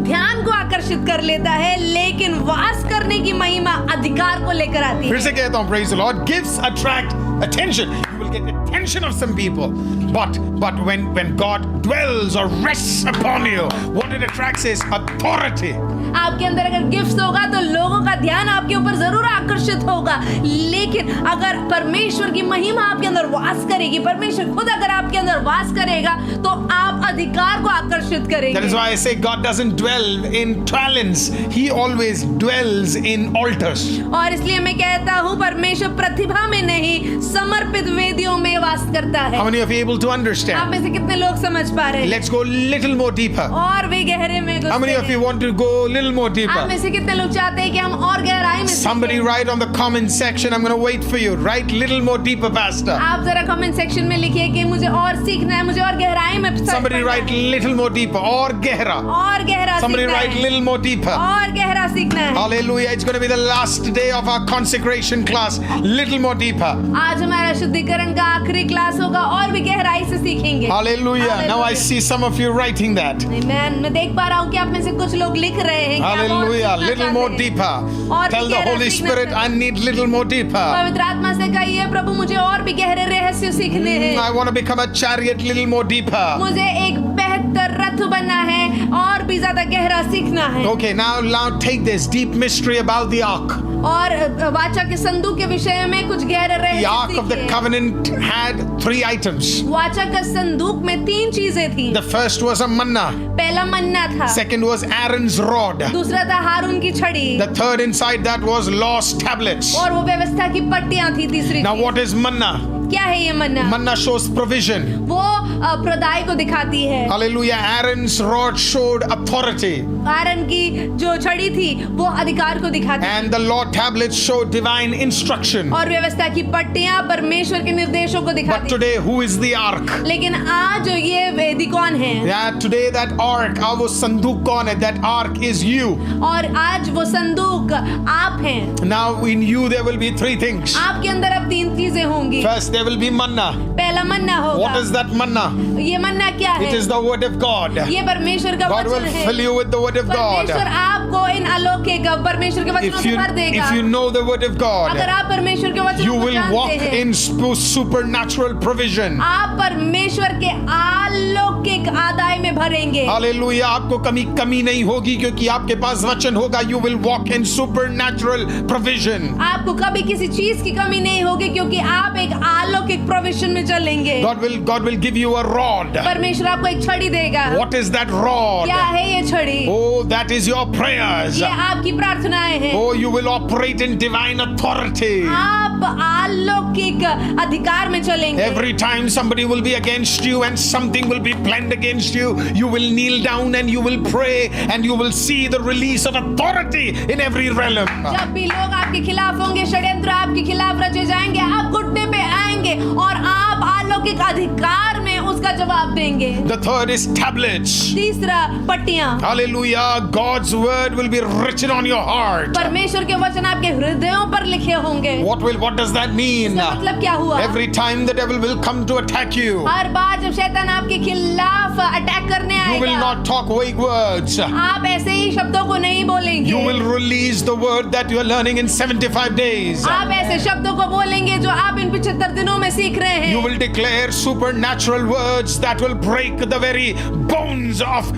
ध्यान को आकर्षित कर लेता है, लेकिन वास करने की महिमा अधिकार को लेकर आती है। फिर से कहता हूँ, praise the Lord. Gifts attract attention. You will get attention of some people. But when God dwells or rests upon you, what it attracts is authority. आपके अंदर अगर गिफ्ट होगा तो लोगों का ध्यान आपके ऊपर जरूर आकर्षित होगा, लेकिन अगर परमेश्वर की महिमा आपके अंदर वास करेगी, परमेश्वर खुद अगर आपके अंदर वास करेगा, तो आप अधिकार को आकर्षित करेंगे। That is why I say God doesn't dwell in talents. He always dwells in altars. और इसलिए मैं कहता हूँ परमेश्वर प्रतिभा में नहीं, समर्पित वेदियों में वास करता है। How many of you are able to understand? आप में से कितने लोग समझ पा रहे हैं? Let's go a little more deeper. और भी गहरे में How many of you want to go a little more आप deeper? में से कितने लोग चाहते हैं कि हम और गहराई में Somebody सीखें? write on the comment section. I'm going to wait for you. Write little more deeper, Pastor. आप जरा कमेंट सेक्शन में लिखिए कि मुझे और सीखना है, मुझे और गहराई में Somebody write little more deeper. Or gehra. और गहरा Somebody सीखना write है, little more deeper. और गहरा सीखना है। Hallelujah. It's going to be the last day of our consecration class. Little more deeper. आज हमारा शुद्धिकरण का आखिरी क्लास होगा, और भी गहराई से सीखेंगे। Hallelujah. Now I Hallelujah. see some of you writing that. मैं देख पा रहा हूँ कि आप में से कुछ लोग लिख रहे हैं कि आप और Hallelujah. सीखना Little more चाहते हैं। deeper. और Tell भी the गहरा Holy सीखना Spirit, चाहते I हैं। need little more deeper. पवित्र आत्मा से कहिए, प्रभु मुझे और भी गहरे रहस्य सीखने हैं। I want to become a chariot little more deeper. मुझे एक बेहतर रथ बनना है, और भी ज्यादा गहरा सीखना है। Okay, now take this deep mystery about the ark. और वाचा के संदूक के विषय में कुछ गहरे The रहस्य ark of the सीखिए। covenant had 3 items. वाचा का संदूक में 3 चीजें थी। The first was a manna. पहला मन्ना था, Second was Aaron's rod. दूसरा था हारून की छड़ी, The third inside that was law's tablets. और वो व्यवस्था की पट्टियां थी तीसरी Now चीज। what is manna? क्या है ये मन्ना? Manna shows provision. वो प्रदाय को दिखाती है। Hallelujah. Aaron's rod showed authority, आरन की जो छड़ी थी वो अधिकार को दिखाती है, and the law tablets showed divine instruction. और व्यवस्था की पट्टियां परमेश्वर के निर्देशों को But दिखाती है। today, who is the ark? लेकिन आज ये वेदी कौन है? Yeah, today that ark, वो संदूक कौन है? That ark is you. और आज वो संदूक आप हैं। Now in you there will be three things. आपके अंदर अब 3 चीजें होंगी। First, there will be manna. पहला मन्ना होगा। What is that manna? ये मन्ना क्या है? It is the word of God. ये परमेश्वर का God will वचन है। fill you with the word of God. परमेश्वर आपको इन अलौकिक परमेश्वर के वचनों से भर देगा। If you know the word of अगर God, आप परमेश्वर के you वचनों को will walk जानते हैं, in supernatural provision. आप परमेश्वर के अलौकिक आदाय में भरेंगे। Hallelujah. आपको कमी नहीं होगी क्योंकि आपके पास वचन होगा. You will walk in supernatural provision. आपको कभी किसी चीज की कमी नहीं होगी क्योंकि आप एक अलौकिक प्रोविजन में चलेंगे। God will give you a rod. परमेश्वर आपको एक छड़ी देगा। What is that rod? क्या है ये छड़ी? Oh, that is your prayers. ये आपकी प्रार्थनाएं हैं। Oh, you will operate in divine authority. आप अलौकिक अधिकार में चलेंगे। Every time somebody will be against you and something will be planned against you, you will kneel down and you will pray and you will see the release of authority in every realm. जब भी लोग आपके खिलाफ होंगे, षड्यंत्र आपके खिलाफ रचे जाएंगे, आप घुटने पे आएंगे और आप अलौकिक अधिकार में उसका जवाब देंगे। The third is tablets. तीसरा पट्टियां। Hallelujah. God's word will be written on your heart. परमेश्वर के वचन आपके हृदयों पर लिखे होंगे। What does that mean? इसका मतलब क्या हुआ? Every time the devil will come to attack you, हर बार जब शैतान आपके खिलाफ अटैक करने you will आएगा, not talk vague words. आप ऐसे ही शब्दों को नहीं बोलेंगे। You will release the word that you are learning in 75 days. आप ऐसे शब्दों को बोलेंगे जो आप इन 75 दिनों में सीख रहे हैं। You will declare supernatural words that will break the very bones of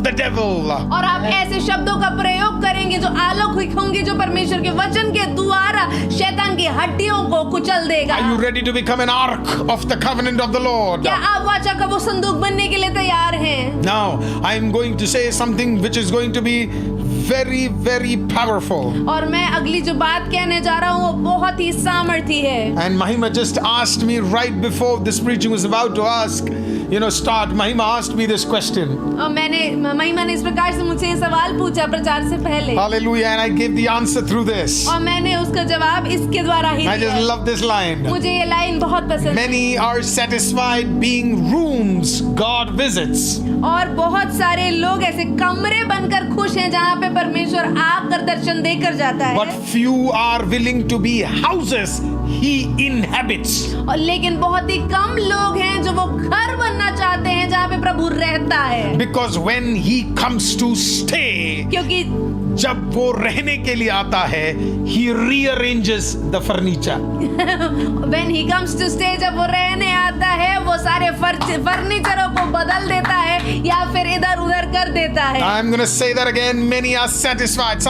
the devil. और आप ऐसे शब्दों का प्रयोग करेंगे जो अलौकिक होंगे, जो परमेश्वर के वचन के द्वारा शैतान की हड्डियों को कुचल देगा। Are you ready to become an ark of the covenant of the Lord? क्या आप वाचा का वो संदूक बनने के लिए तैयार हैं? Now, I am going to say something which is going to be very, very powerful. और मैं अगली जो बात कहने जा रहा हूँ वो बहुत ही सामर्थी है। And Mahima just asked me right before this preaching was about to start. Mahima asked me this question. और महिमा ने इस प्रकार से मुझसे ये सवाल पूछा प्रचार से पहले। Hallelujah. And I gave the answer through this. और मैंने उसका जवाब इसके द्वारा ही I just दिया। love this line. मुझे ये लाइन बहुत पसंद है। Many are satisfied being rooms God visits. और बहुत सारे लोग ऐसे कमरे बनकर खुश हैं जहाँ पे परमेश्वर आकर दर्शन देकर जाता है। But few are willing to be houses He inhabits. और लेकिन बहुत ही कम लोग हैं जो वो घर बनना चाहते हैं जहाँ पे प्रभु रहता है। Because when He comes to stay, क्योंकि जब वो रहने के लिए आता है, He rearranges the furniture. When he comes to stay, जब वो रहने आता है वो सारे फर्नीचरों को बदल देता है या फिर इधर उधर कर देता है। I'm going to say that again. Many are satisfied.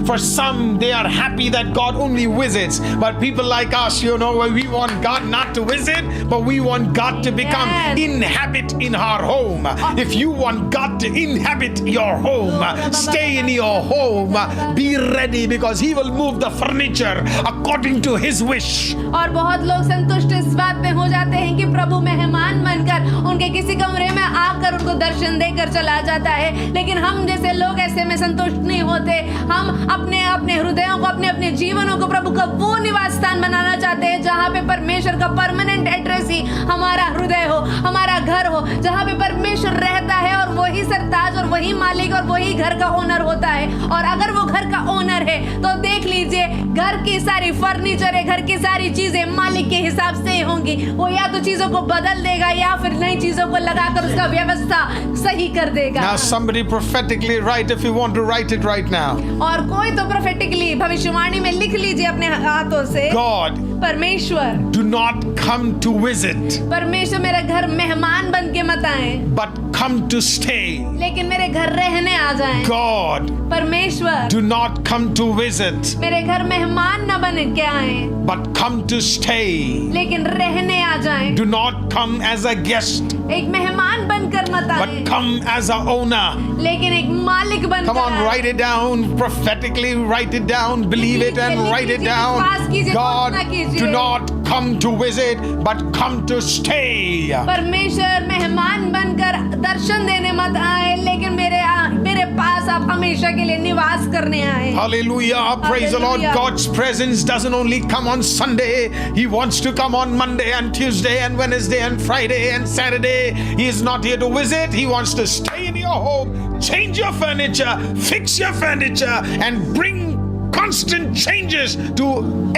For some, they are happy that God only visits. But people like us, we want God not to visit, but we want God to become inhabit in our home. If you want God to inhabit your home, stay in your home, be ready because He will move the furniture according to His wish. और बहुत लोग संतुष्ट इस बात पे हो जाते हैं कि प्रभु मेहमान बनकर उनके किसी कमरे में आकर उनको दर्शन देकर चला जाता है। लेकिन हम जैसे लोग ऐसे में संतुष्ट नहीं होते। हम अपने अपने हृदयों को, अपने अपने जीवनों को प्रभु का वो निवास स्थान बनाना चाहते हैं जहाँ पे परमेश्वर का परमानेंट एड्रेस ही हमारा हृदय हो, हमारा घर हो, जहाँ पे परमेश्वर रहता है और वही सरताज और वही मालिक और वही घर का ओनर होता है। और अगर वो घर का ओनर है तो देख लीजिए घर की सारी फर्नीचर है, घर की सारी चीजें मालिक के हिसाब से होंगी। वो या तो चीजों को बदल देगा या फिर नई चीजों को लगाकर उसका व्यवस्था सही कर देगा। Now somebody prophetically write if you want to write it right now. और कोई तो प्रोफेटिकली भविष्यवाणी में लिख लीजिए अपने हाथों से। God, परमेश्वर do not come to visit, परमेश्वर मेरे घर मेहमान बन के मत आए, but come to stay. लेकिन मेरे घर रहने आ जाएं। God, परमेश्वर do not come to visit, मेरे घर मेहमान न बन के आए, but come to stay. लेकिन रहने आ जाएं। Do not come as a guest, एक मेहमान बनकर मत आए, but come as a owner. लेकिन एक मालिक बनकर Come on, आए। write it down, prophetically write it down, believe it and write it down. God, do not come to visit, but come to stay. परमेश्वर मेहमान बनकर दर्शन देने मत आए, लेकिन मेरे पास आप हमेशा के लिए निवास करने आए। Hallelujah. Praise the Lord. Hallelujah. God's presence doesn't only come on Sunday. He wants to come on Monday and Tuesday and Wednesday and Friday and Saturday. He is not here to visit. He wants to stay in your home, change your furniture, fix your furniture, and bring constant changes to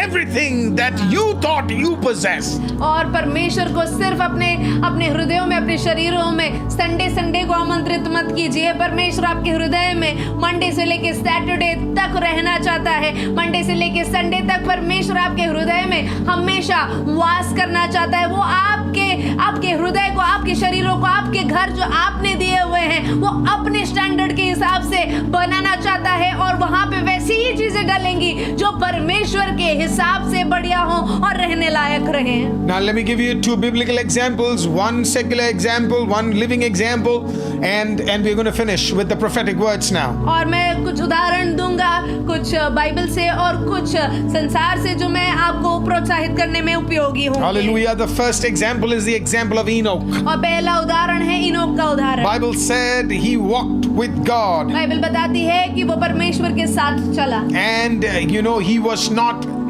everything that you thought you possessed. और परमेश्वर को सिर्फ अपने हृदयों में, अपने शरीरों में Sunday को आमंत्रित मत कीजिए। परमेश्वर आपके हृदय में मंडे से लेके सैटरडे तक रहना चाहता है। मंडे से लेके संडे तक परमेश्वर आपके हृदय में हमेशा वास करना चाहता है। वो आपके हृदय को, आपके शरीरों को, आपके घर जो आपने दिए हुए हैं, वो अपने स्टैंडर्ड के हिसाब से बनाना चाहता है, और वहां पे वैसी ही चीजें डालेंगी जो परमेश्वर के हिसाब से बढ़िया हो और रहने लायक रहे। Now let me give you two biblical examples, one secular example, one living example, and we're going to finish with the prophetic words now. और मैं कुछ उदाहरण दूंगा, कुछ बाइबल से और कुछ संसार से, जो मैं आपको प्रोत्साहित करने में उपयोगी होंगे। Hallelujah. The first example is the example of Enoch. और पहला उदाहरण है इनोक का उदाहरण। Bible said he walked with God. Bible बताती है कि वो परमेश्वर के साथ चला, And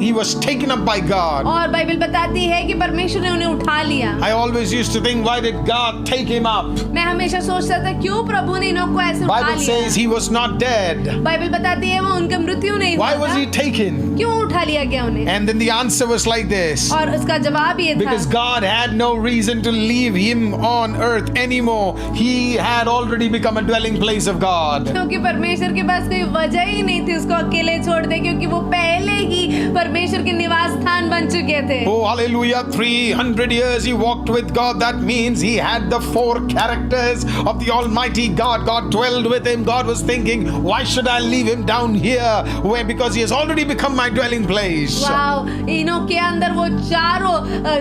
he was taken up by God. और बाइबल बताती है कि परमेश्वर ने उन्हें उठा लिया। I always used to think, why did God take him up? मैं हमेशा सोचता था क्यों प्रभु ने इनोक को ऐसे उठा Bible लिया। says he was not dead. Bible बताती है वो उनका मृत्यु नहीं हुआ Why was था। he taken? क्यों उठा लिया गया उन्हें? And then the answer was like this. और उसका जवाब ये था, Because God had no reason to leave him on earth anymore. He had already become a dwelling place of God. क्योंकि परमेश्वर के पास कोई वजह ही नहीं थी उसको अकेले छोड़ दे, क्योंकि वो पहले ही परमेश्वर के निवास स्थान बन चुके थे। Oh, hallelujah. 300 years he walked with God. That means he had the four characters of the Almighty God. God dwelled with him. God was thinking, why should I leave him down here? Where? Because he has already become my dwelling place. Wow, Enoch के अंदर वो चारों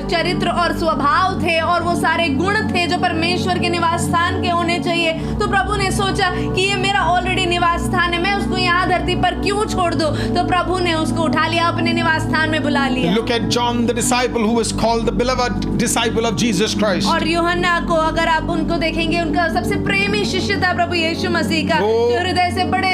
चरित्र और स्वभाव थे, और वो सारे गुण थे जो परमेश्वर के निवास स्थान के होने चाहिए। तो प्रभु ने सोचा कि ये मेरा ऑलरेडी निवास स्थान है, मैं उसको यहाँ धरती पर क्यों छोड़ दूं? तो प्रभु ने उसको उठा लिया, अपने निवास स्थान में बुला लिया। Look at John the disciple who was called the beloved disciple of Jesus Christ. और यूहन्ना को अगर आप उनको देखेंगे, उनका सबसे प्रेमी शिष्य था प्रभु यीशु मसीह का, जो हृदय से बड़े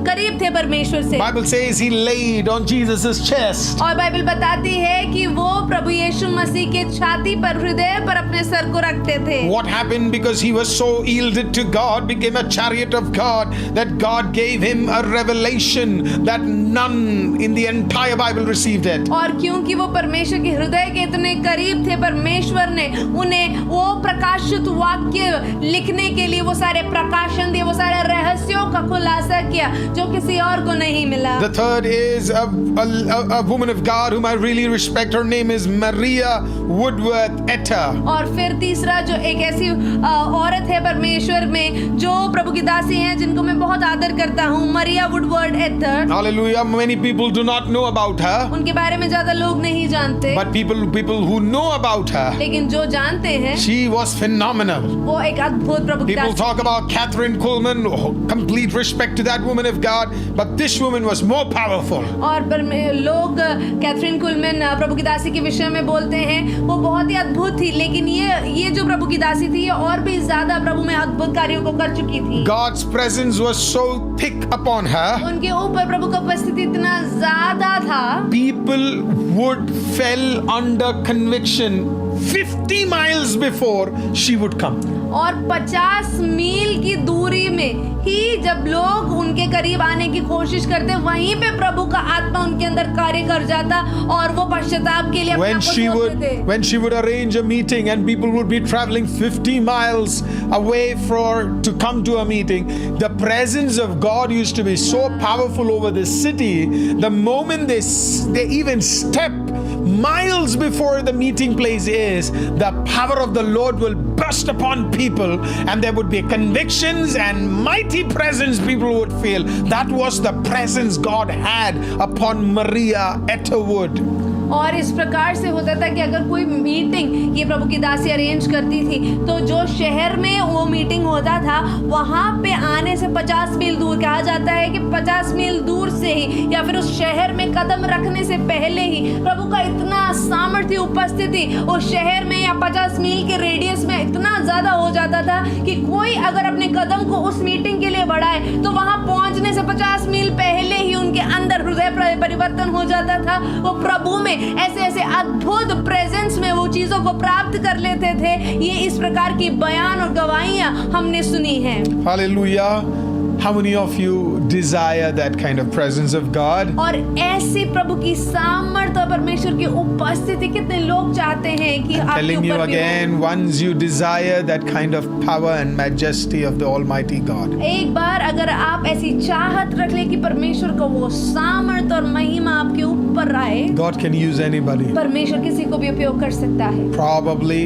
करीब थे परमेश्वर से। Bible says he laid on Jesus's chest. और बाइबल बताती है कि वो प्रभु यीशु मसीह के छाती पर, हृदय पर अपने सर को रखते थे। What happened? Because he was so yielded to God, became a chariot of God, that God gave him a revelation that none in the entire Bible received it. और क्योंकि वो परमेश्वर के हृदय के इतने करीब थे, परमेश्वर ने उन्हें वो प्रकाशित वाक्य लिखने के लिए वो सारे प्रकाशन दिए, वो सारे रहस्यों का खुलासा किया जो किसी और को नहीं मिला। The third is a woman of God whom I really respect. Her name is Maria Woodworth Etta. और फिर तीसरा जो एक ऐसी औरत है परमेश्वर में, जो प्रभु की दासी हैं, जिनको मैं बहुत आदर करता हूँ, मरिया Woodward ether. Hallelujah. Many people do not know about her. उनके बारे में ज्यादा लोग नहीं जानते, But people who know about her, लेकिन जो जानते हैं she was phenomenal. वो एक अद्भुत प्रभु की People दासी। talk about Catherine Kuhlman, complete respect to that woman of God, but this woman was more powerful. और लोग कैथरीन कुलमैन प्रभु की दासी के विषय में बोलते हैं, वो बहुत ही अद्भुत थी, लेकिन ये जो प्रभु की दासी थी, ये और भी ज्यादा प्रभु में अद्भुत कार्यों को कर चुकी थी। God's presence was so thick upon her. उनके ऊपर प्रभु का उपस्थिति इतना ज्यादा था, People would fell under conviction 50 miles before she would come. और 50 मील की दूरी में ही जब लोग उनके करीब आने की कोशिश करते, वहीं पे प्रभु का आत्मा उनके अंदर कार्य कर जाता, और वो पश्चाताप के लिए अपने आप को सोचते थे। When she would arrange a meeting and people would be traveling 50 miles away to come to a meeting, the presence of God used to be so powerful over the city. The moment they even step miles before the meeting place is, the power of the Lord will burst upon people, and there would be convictions and mighty presence people would feel. That was the presence God had upon Maria Etterwood. और इस प्रकार से होता था कि अगर कोई meeting ये प्रभु की दासी अरेंज करती थी, तो जो शहर में वो वो मीटिंग होता था, वहाँ पे आने से 50 मील दूर, कहा जाता है कि 50 मील दूर से ही या फिर उस शहर में कदम रखने से पहले ही प्रभु का इतना सामर्थ्य उपस्थिति उस शहर में या 50 मील के रेडियस में इतना ज्यादा हो जाता था कि कोई अगर अपने कदम को उस मीटिंग के लिए बढ़ाए तो वहां पहुंचने से 50 मील पहले ही उनके अंदर हृदय परिवर्तन हो जाता था। वो प्रभु में ऐसे ऐसे अद्भुत प्रेजेंस में वो चीजों को प्राप्त कर लेते थे। ये इस प्रकार की बयान और गवाहियां हमने सुनी है। Hallelujah. How many of you desire that kind of presence of God? और ऐसी प्रभु की सामर्थ्य और परमेश्वर की उपस्थिति कितने लोग चाहते हैं कि आपके Telling you ऊपर भी हो। again, once you desire that kind of power and majesty of the Almighty God, एक बार अगर आप ऐसी चाहत रख ले कि परमेश्वर का वो सामर्थ्य और महिमा आपके ऊपर आए, God can use anybody. परमेश्वर किसी को भी उपयोग कर सकता है। Probably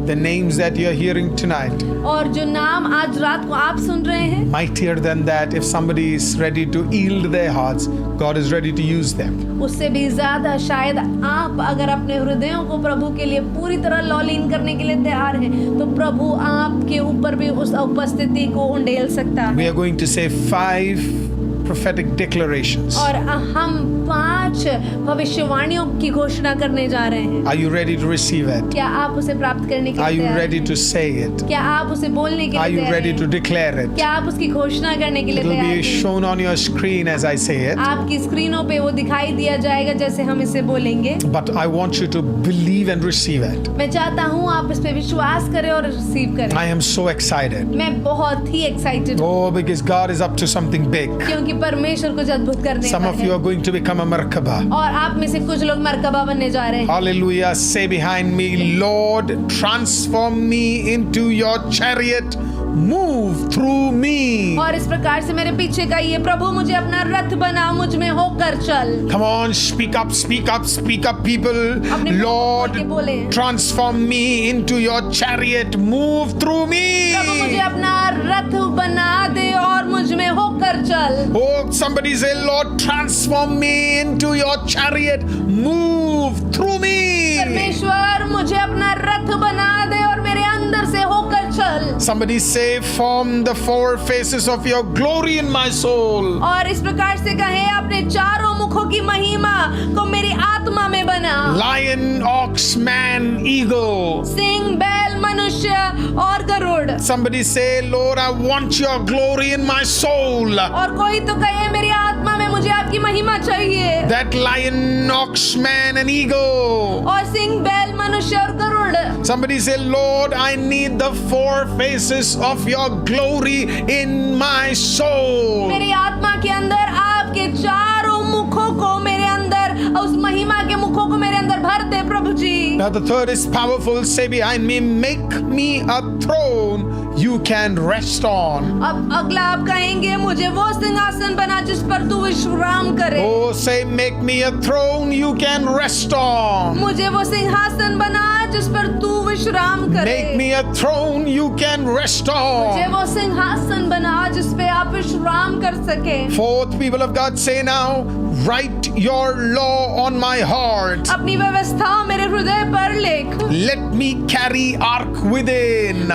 the names that you're hearing tonight, और जो नाम आज रात को आप सुन रहे हैं, mightier than that, if somebody is ready to yield their hearts, God is ready to use them. उससे भी ज्यादा शायद आप अगर अपने हृदयों को प्रभु के लिए पूरी तरह लॉलीन करने के लिए तैयार हैं, तो प्रभु आपके ऊपर भी उस उपस्थिति को उंडेल सकता We है। are going to say 5 prophetic declarations. और हम 5 भविष्यवाणियों की घोषणा करने जा रहे हैं। Are you ready to receive it? क्या आप उसे प्राप्त करने के Are लिए you तैयार ready हैं? to say it? क्या आप उसे बोलने के Are लिए you तैयार ready to हैं? declare it? क्या आप उसकी घोषणा करने के लिए It will तैयार be हैं? shown on your screen as I say it. आपकी स्क्रीनों पे वो दिखाई दिया जाएगा जैसे हम इसे बोलेंगे। But I want you to believe and receive it. मैं चाहता हूँ आप इस पे विश्वास करें और रिसीव करें। I am so excited. मैं बहुत ही एक्साइटेड हूँ Oh, because God is up to something big. क्योंकि परमेश्वर कुछ अद्भुत करने Some पर of you है। are going to become a Merkaba. और आप में से कुछ लोग मरकबा बनने जा रहे हैं। Hallelujah. Say behind me, Lord, transform me into your chariot. Move through me. और इस प्रकार से मेरे पीछे का ये, प्रभु मुझे अपना रथ बना, मुझ में होकर चल। Come on, speak up, speak up, speak up, people. अपने मुंह खोल के Lord, बोले, transform me into your chariot. Move through प्रभु मुझे me. अपना रथ बना दे और मुझ में होकर चल। Oh, somebody say, Lord, transform me into your chariot. Move through me. परमेश्वर मुझे अपना रथ बना दे और मेरे अंदर से होकर चल। Somebody say, form the 4 faces of your glory in my soul. और इस प्रकार से कहे, अपने चारों मुखों की महिमा को मेरी आत्मा में बना। Lion, ox, man, eagle. Singh, बैल, मनुष्य और Garuda. Somebody say, Lord, I want your glory in my soul. और कोई तो कहे, मेरी आत्मा में मुझे आपकी महिमा चाहिए। That lion, ox, man, and eagle. और सिंह, बैल, मनुष्य और Garuda. Somebody say, Lord, I need the 4 faces of your glory in my soul. मेरी आत्मा के अंदर आपके चारों मुखों को मेरे अंदर, उस महिमा के मुखों को मेरे अंदर भर दे प्रभु जी। Now the third is powerful. Say behind me, make me a throne you can rest on. अब अगला आप कहेंगे, मुझे वो सिंहासन बना जिस पर तू विश्राम करे। Oh, say, make me a throne you can rest on. मुझे वो सिंहासन बना जिस पर तू विश्राम करे। Make me a throne you can rest मुझे on. वो सिंहासन बना जिस पे आप विश्राम कर सके। Fourth, people of God, say now, write your law on my heart. अपनी व्यवस्था मेरे हृदय पर लिख। Let me carry ark within.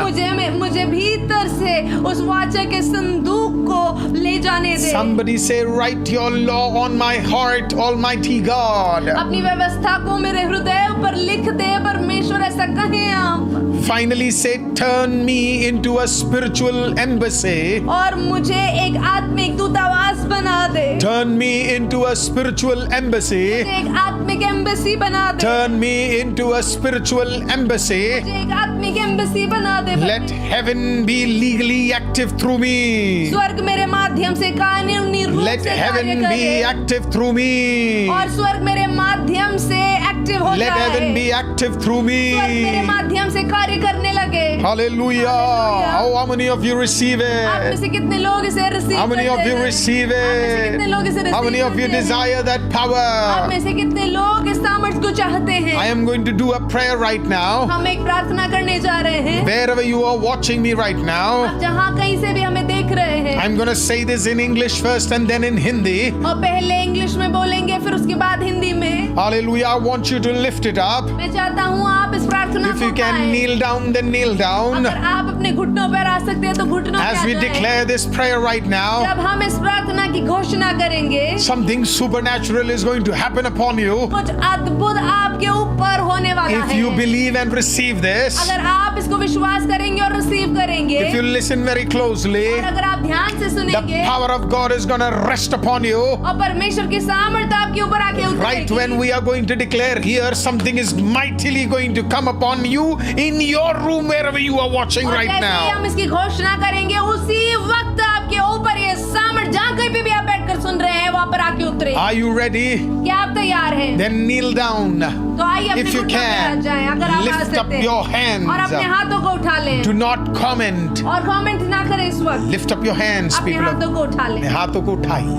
मुझे भीतर से उस वाचा के संदूक को ले जाने दे। Somebody say, write your law on my heart, Almighty God. अपनी व्यवस्था को मेरे हृदय पर लिख दे परमेश्वर, ऐसा कहें आप। Finally say, turn me into a spiritual embassy. और मुझे एक आत्मिक दूतावास बना दे। Turn me into a spiritual embassy. मुझे एक आत्मिक एम्बेसी बना दे। Turn me into a spiritual embassy. मुझे एक आत्मिक एम्बेसी बना दे। Let heaven be legally active through me. स्वर्ग मेरे माध्यम से कानूनी रूप Let से heaven कार्य be करे active through me. और स्वर्ग मेरे माध्यम से एक्टिव हो Let heaven जाए। be active through स्वर्ग मेरे me. माध्यम से कार्य करने लगे। Hallelujah. Oh, how many of you receive आप में it? से कितने लोग इसे रिसीव How many of करते you हैं? receive आप में से कितने लोग इसे it? How many receive of you करते हैं? desire that आप power? में से कितने लोग इस सामर्थ्य को चाहते हैं? I am going to do a prayer right now. हम एक प्रार्थना करने जा रहे हैं। Wherever you are watching me right now, आप जहाँ कहीं से भी हमें देख रहे हैं, I'm going to say this in English first and then in Hindi. और पहले इंग्लिश में बोलेंगे फिर उसके बाद हिंदी में। Hallelujah. I want you to lift it up. मैं चाहता हूँ आप इस प्रार्थना प्रार्थना If को you can गाएं। kneel down, then kneel down. अगर आप अपने घुटनों पर आ सकते हैं तो घुटनों As we पे आ जाएं। declare this prayer right now, जब हम इस प्रार्थना की घोषणा करेंगे something supernatural is going to happen upon you. कुछ अद्भुत आपके ऊपर होने वाला If है। you believe and receive this, अगर आप इसको विश्वास करेंगे और रिसीव करेंगे if you listen very closely, और अगर आप ध्यान से the सुनेंगे power of God is going to rest upon you. और परमेश्वर की सामर्थ्य आपके ऊपर आके Right when उतरेगी। we are going to declare here, something is mightily going to come upon you in your room wherever you are watching और right जैसे ही now. हम इसकी घोषणा करेंगे उसी वक्त आपके ऊपर ये सामर्थ्य जहाँ कहीं पे भी आप बैठकर सुन रहे हैं वहाँ पर आके उतरे। Are you ready? क्या आप तैयार हैं? Then kneel down. तो आइए अपने If you घुटनों पे आ can, जाएं, अगर आप आ lift up सकते हैं। your और hands. अपने हाथों को उठा लें Do not comment. और कमेंट ना करें इस वक्त। Lift up your hands, अपने people. हाथों को उठा लें। अपने हाथों को उठाइए.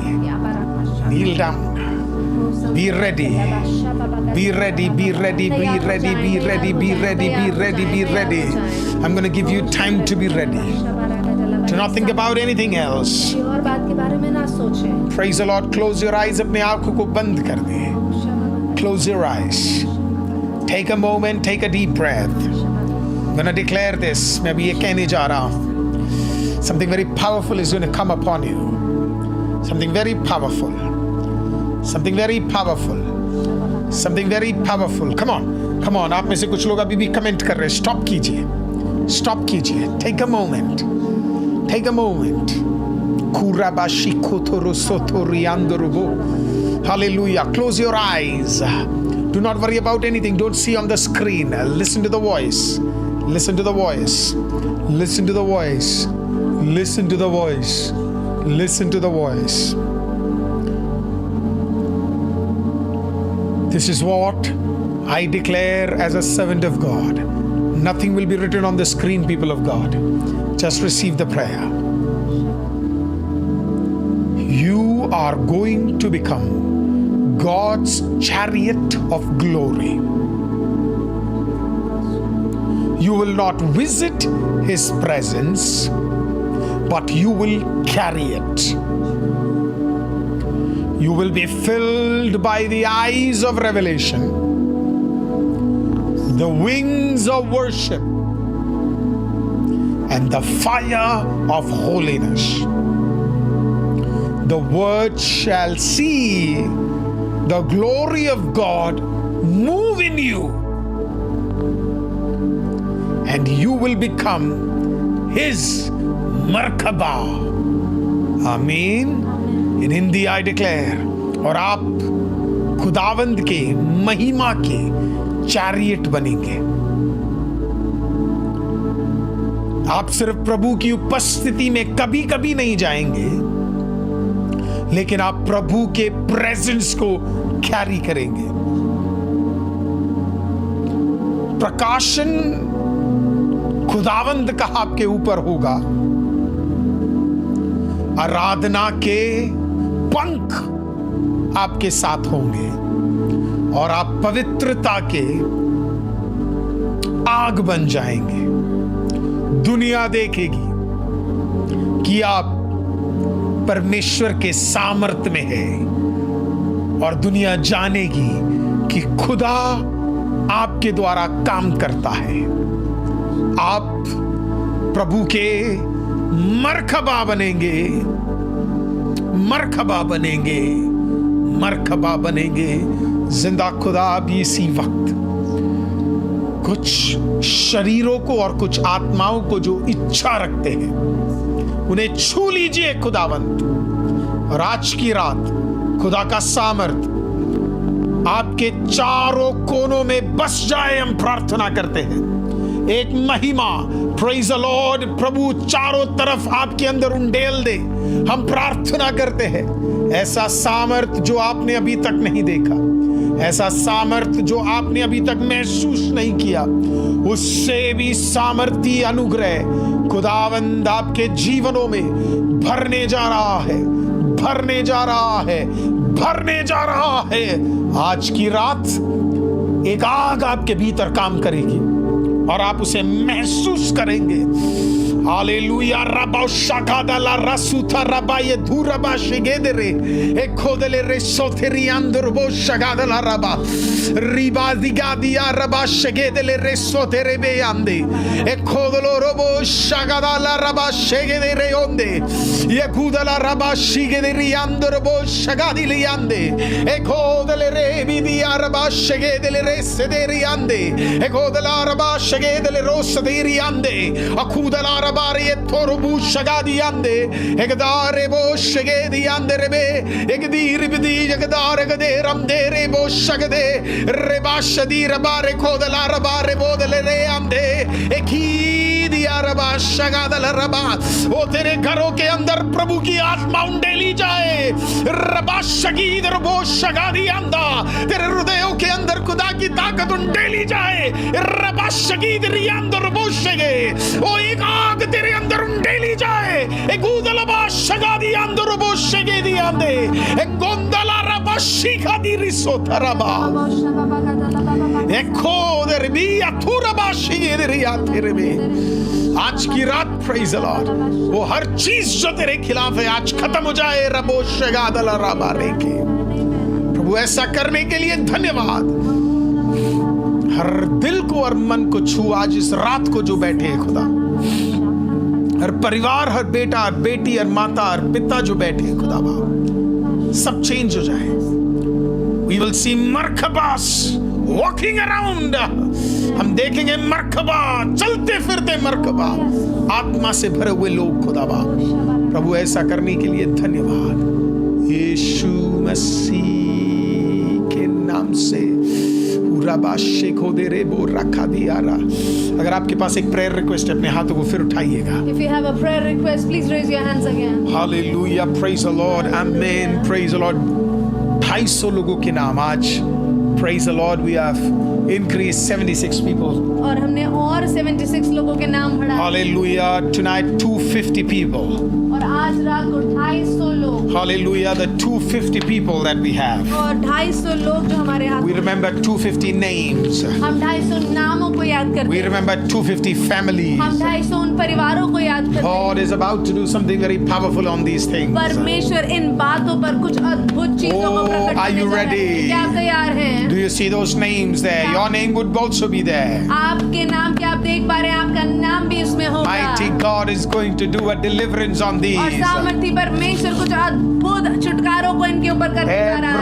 Kneel down. Be ready. Be ready, be ready, be ready, be ready, be ready, be ready, be ready. I'm going to give you time to be ready. Do not think about anything else. किसी और बात के बारे में ना सोचें। Praise the Lord. Close your eyes. अपने आंखों को बंद कर दे. Close your eyes. Take a moment. Take a deep breath. I'm going to declare this. मैं भी ये कहने जा रहा हूँ. Something very powerful is going to come upon you. Something very powerful. Something very powerful. Something very powerful. Come on. Come on. आप में से कुछ लोग अभी भी कमेंट कर रहे हैं. Stop कीजिए. Stop कीजिए. Take a moment. Take a moment. Kurabashi kotoro sotori andorobo. Hallelujah. Close your eyes. Do not worry about anything. Don't see on the screen. Listen to the voice. Listen to the voice. Listen to the voice. Listen to the voice. Listen to the voice. This is what I declare as a servant of God. Nothing will be written on the screen, people of God. Just receive the prayer. You are going to become God's chariot of glory. You will not visit His presence, but you will carry it. You will be filled by the eyes of revelation, the wings of worship, and the fire of holiness. The word shall see the glory of God move in you, and you will become His Markaba. Amen. In Hindi I declare, और आप खुदावंद के महिमा के chariot बनेंगे. आप सिर्फ प्रभु की उपस्थिति में कभी कभी नहीं जाएंगे, लेकिन आप प्रभु के प्रेजेंस को कैरी करेंगे. प्रकाशन खुदावंद का आपके ऊपर होगा. आराधना के पंख आपके साथ होंगे और आप पवित्रता के आग बन जाएंगे. दुनिया देखेगी कि आप परमेश्वर के सामर्थ्य में हैं, और दुनिया जानेगी कि खुदा आपके द्वारा काम करता है. आप प्रभु के मरखबा बनेंगे, मरखबा बनेंगे, मरखबा बनेंगे. जिंदा खुदा अब इसी वक्त कुछ शरीरों को और कुछ आत्माओं को जो इच्छा रखते हैं उन्हें छू लीजिए खुदावंत. और आज की रात खुदा का सामर्थ आपके चारों कोनों में बस जाए. हम प्रार्थना करते हैं एक महिमा, प्रेज द लॉर्ड, प्रभु चारों तरफ आपके अंदर उंडेल दे. हम प्रार्थना करते हैं ऐसा सामर्थ जो आपने अभी तक नहीं देखा, ऐसा सामर्थ जो आपने अभी तक महसूस नहीं किया, उससे भी सामर्थी अनुग्रह खुदावंद आपके जीवनों में भरने जा रहा है, भरने जा रहा है, भरने जा रहा है. आज की रात एक आग आपके भीतर काम करेगी और आप उसे महसूस करेंगे. Hallelujah. Rabba shakada la rasuta rabaye duraba shigedere. Ekodele resoteri andorbo shagada la raba. Riba digadia raba shigedele resotere beande. Ekodolo robo shagada la raba shigedere onde. Yekuda la raba shigedere andorbo shagadi liande. Ekodele rebi di araba shigedele resederi ande. Ekodela raba shigedele rosaderi ande. Akuda la rabari torobu shagadi ande egdare bo shagedi ande rebe egdi ribdi egdare gade ramdere bo shagade rebashadi rabare kodala rabare bodele re ande eki दिया रबा शगादल रबा ओ तेरे घरों के अंदर प्रभु की आत्मा उंडेली जाए रबा शगीद रबो शगादी अंदा तेरे हृदयों के अंदर खुदा की ताकत उंडेली जाए रबा शगीद रियांद रबो शगे ओ एक आग तेरे अंदर उंडेली जाए एक उदलबा शगादी अंदर रबो शगे दी आंदे एक गोंदला रबा शिखा दी रिसो थरबा एक खोदर भी अथुरबा शिगे रिया तेरे में आज की रात प्रेज द लॉर्ड वो हर चीज जो तेरे खिलाफ है आज खत्म हो जाए रबो शगादल रबा रेके प्रभु ऐसा करने के लिए धन्यवाद हर दिल को और मन को छू आज इस रात को जो बैठे हैं खुदा हर परिवार हर बेटा हर बेटी हर माता हर पिता जो बैठे हैं खुदा बाप सब चेंज हो जाए we will see मरकबास walking around हम देखेंगे मरकबा चलते फिरते मरकबा आत्मा से भरे हुए लोग खुदा बाप प्रभु ऐसा करने के लिए धन्यवाद यीशु मसीह के नाम से अगर आपके पास एक प्रेयर रिक्वेस्ट है अपने हाथों को फिर उठाइएगा If you have a prayer request, please raise your hands again. Hallelujah, praise the Lord, amen, praise the Lord. 250 लोगों के नाम आज praise the Lord, we have increased 76 people. और हमने और 76 लोगों के नाम बढ़ाए. Hallelujah, tonight 250 people. और आज रात को 250 लोग. Hallelujah, the 250 people that we have. और 250 लोग जो हमारे हाथ. We remember 250 names. हम 250 नामों को याद करते हैं. We remember 250 families. हम 250 उन परिवारों को याद करते हैं. God is about to do something very powerful on these things. परमेश्वर इन बातों पर कुछ अद्भुत चीजों को प्रकट are you ready? क्या आप तैयार हैं? Do you see those names there? Your name would also be there. आपके नाम क्या आप देख पा रहे हैं? आपका नाम भी इसमें होगा. Mighty God is going to do a deliverance on these. और सामर्थी परमेश्वर कुछ अद्भुत छुटकारों को इनके ऊपर करने जा रहा है.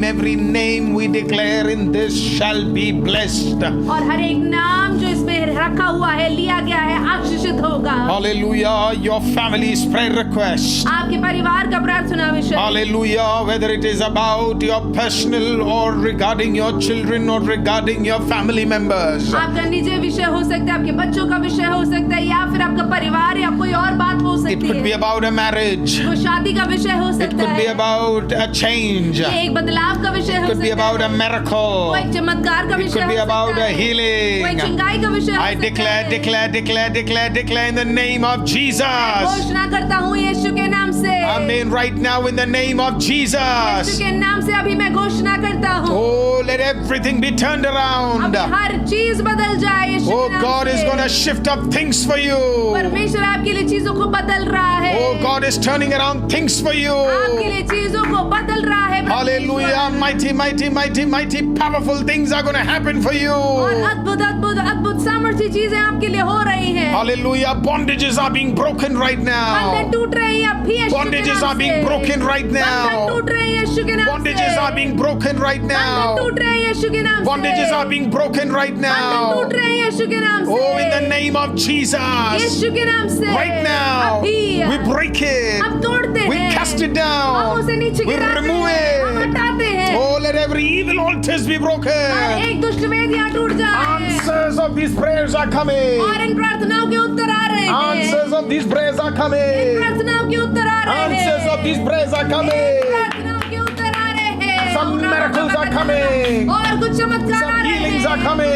Every name we declare in this shall be blessed. और हर एक नाम जो इसमें रखा हुआ है, लिया गया है, आशीषित होगा. Hallelujah, your family's prayer request. आपके परिवार का प्रार्थना विषय. Hallelujah, whether it is about your personal or regarding your children or regarding your family members. आपका निजी विषय हो सकता है, आपके बच्चों का विषय हो सकता है, या फिर आपका परिवार या कोई और बात हो सकती है. It could be about a marriage. वो शादी का विषय हो सकता है. It could be about a change. ये एक बदलाव का विषय हो सकता है. It could be about a miracle. वो एक चमत्कार का It विषय could be हो about सकता a है. healing. वो एक चंगाई का विषय हो I सकता है. declare in the name of Jesus. घोषणा करता हूँ यीशु के नाम से. Amen. Right now in the name of Yeshu Jesus. के नाम से अभी मैं घोषणा करता हूँ. Oh, let everything be turned around. अभी हर चीज बदल जाए यीशु Oh, के नाम God is से. going to shift up things for you. परमेश्वर आपके लिए चीजों को बदल रहा है. Oh, God is turning around things for you. आपके लिए चीजों को बदल रहा है. Hallelujah. Mighty, powerful things are going to happen for you. और अद्भुत सामर्थी चीजें आपके लिए हो रही हैं. Hallelujah. Bondages are being broken right now. बंधन टूट रहे हैं अभी यीशु के नाम से. Bondages are being broken right now. बंधन टूट रहे हैं यीशु के नाम से. Bondages are being broken right बंधन now. टूट रहे हैं यीशु के नाम से. Bondages are being broken right बंधन now. टूट रहे हैं यीशु के नाम से. Oh, in the name of Jesus. यीशु के नाम से. Right now. अभी We break it. हम तोड़ते हैं. We cast it down. हम उसे नीचे We गिराते remove हैं. हम it. हटाते हैं. Oh, let every evil altars be her broken. एक दुष्ट वेदियां टूट जाए. Answers of these prayers are coming. और इन प्रार्थनाओं के उत्तर आ रहे हैं. Answers of these prayers are in coming. प्रार्थनाओं के उत्तर आ रहे हैं. Answers of these prayers are in coming. प्रार्थनाओं के उत्तर आ रहे हैं. Some miracles are coming. और कुछ चमत्कार आ Some रहे हैं. healings are coming.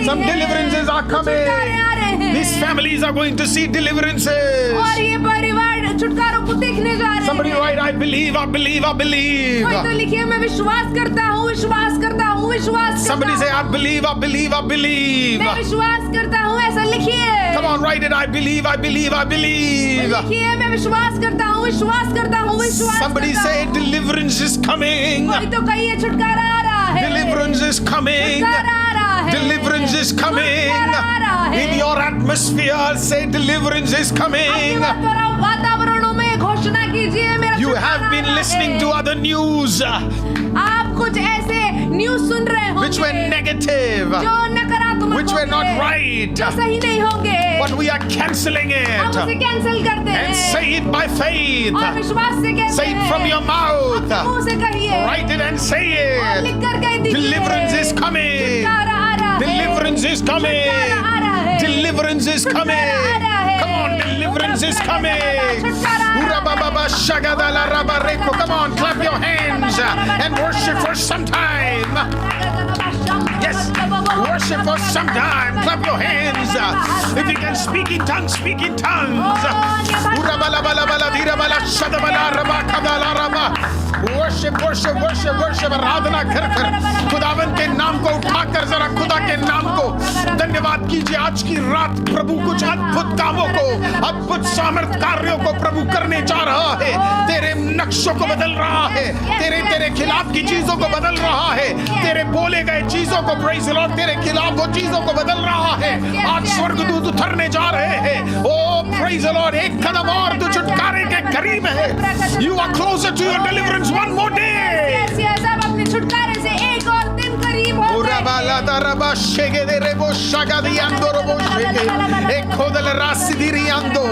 Some deliverances are coming. छुटकारे आ रहे हैं. These families are going to see deliverances. और ये परिवार छुटकारों को देखने जा रहे Somebody हैं। write, I believe, I believe, I believe. कोई तो लिखिए मैं विश्वास करता हूँ, विश्वास करता हूँ, विश्वास करता Somebody say, हूँ। I believe, I believe, I believe. मैं विश्वास करता हूँ, ऐसा लिखिए। Come on, write it. I believe, I believe, I believe. लिखिए मैं विश्वास करता हूँ, विश्वास करता हूँ, विश्वास Somebody करता say, हूँ। deliverance is coming. कोई तो कहिए छुटकारा आ रहा है। Deliverance is coming. छुटकारा आ रहा है। Deliverance is coming. छुटकारा आ रहा है। In your atmosphere, say, deliverance is आपके coming. वातावरणों में घोषणा कीजिए मेरा You छुटकारा have been आ रहा listening है। to other news आप कुछ ऐसे न्यूज़ सुन रहे which were होंगे negative, जो नकारात्मक which were not होंगे, right. जो सही नहीं होंगे, But we are canceling हम उसे it कैंसिल करते and हैं say it by और faith. विश्वास से कहते Say it हैं। from your mouth. अपने मुंह से कहिए Write it and say और लिख it. कर कह दीजिए। Deliverance is coming. छुटकारा आ रहा है। Deliverance is coming. छुटकारा आ रहा है। Deliverance is coming. छुटकारा आ रहा है। Come on, deliverance is coming. छुटकारा आ रहा है। Urabababa shagadala rabareko. Come on, clap your hands and worship for some time. Yes, worship for some time. Clap your hands. If you can speak in tongues, speak in tongues. Urabalabalabala dirabala shadabala rabakadala raba. Worship, worship, worship, worship. आराधना कर कर खुदावन के नाम को उठाकर जरा खुदा के नाम को धन्यवाद कीजिए। आज की रात प्रभु कुछ अद्भुत कामों को, अद्भुत सामर्थ कार्यों को प्रभु करने जा रहा है। तेरे नक्शों को बदल रहा है, तेरे खिलाफ की चीजों को बदल रहा है, तेरे बोले गए चीजों को प्रेज़ द लॉर्ड, तेरे खिलाफ वो चीजों को बदल रहा है। आज स्वर्गदूत उतरने जा रहे हैं। ओ प्रेज़ द लॉर्ड, एक कदम और तू छुटकारे के करीब है। You are closer to your deliverance one more day. Yes, yes, आप अपने छुटकारे से एक और दिन करीब हो गए। Urabala daraba shege de rebo shagadi ando robo shege. Ekodel rasidiri ando.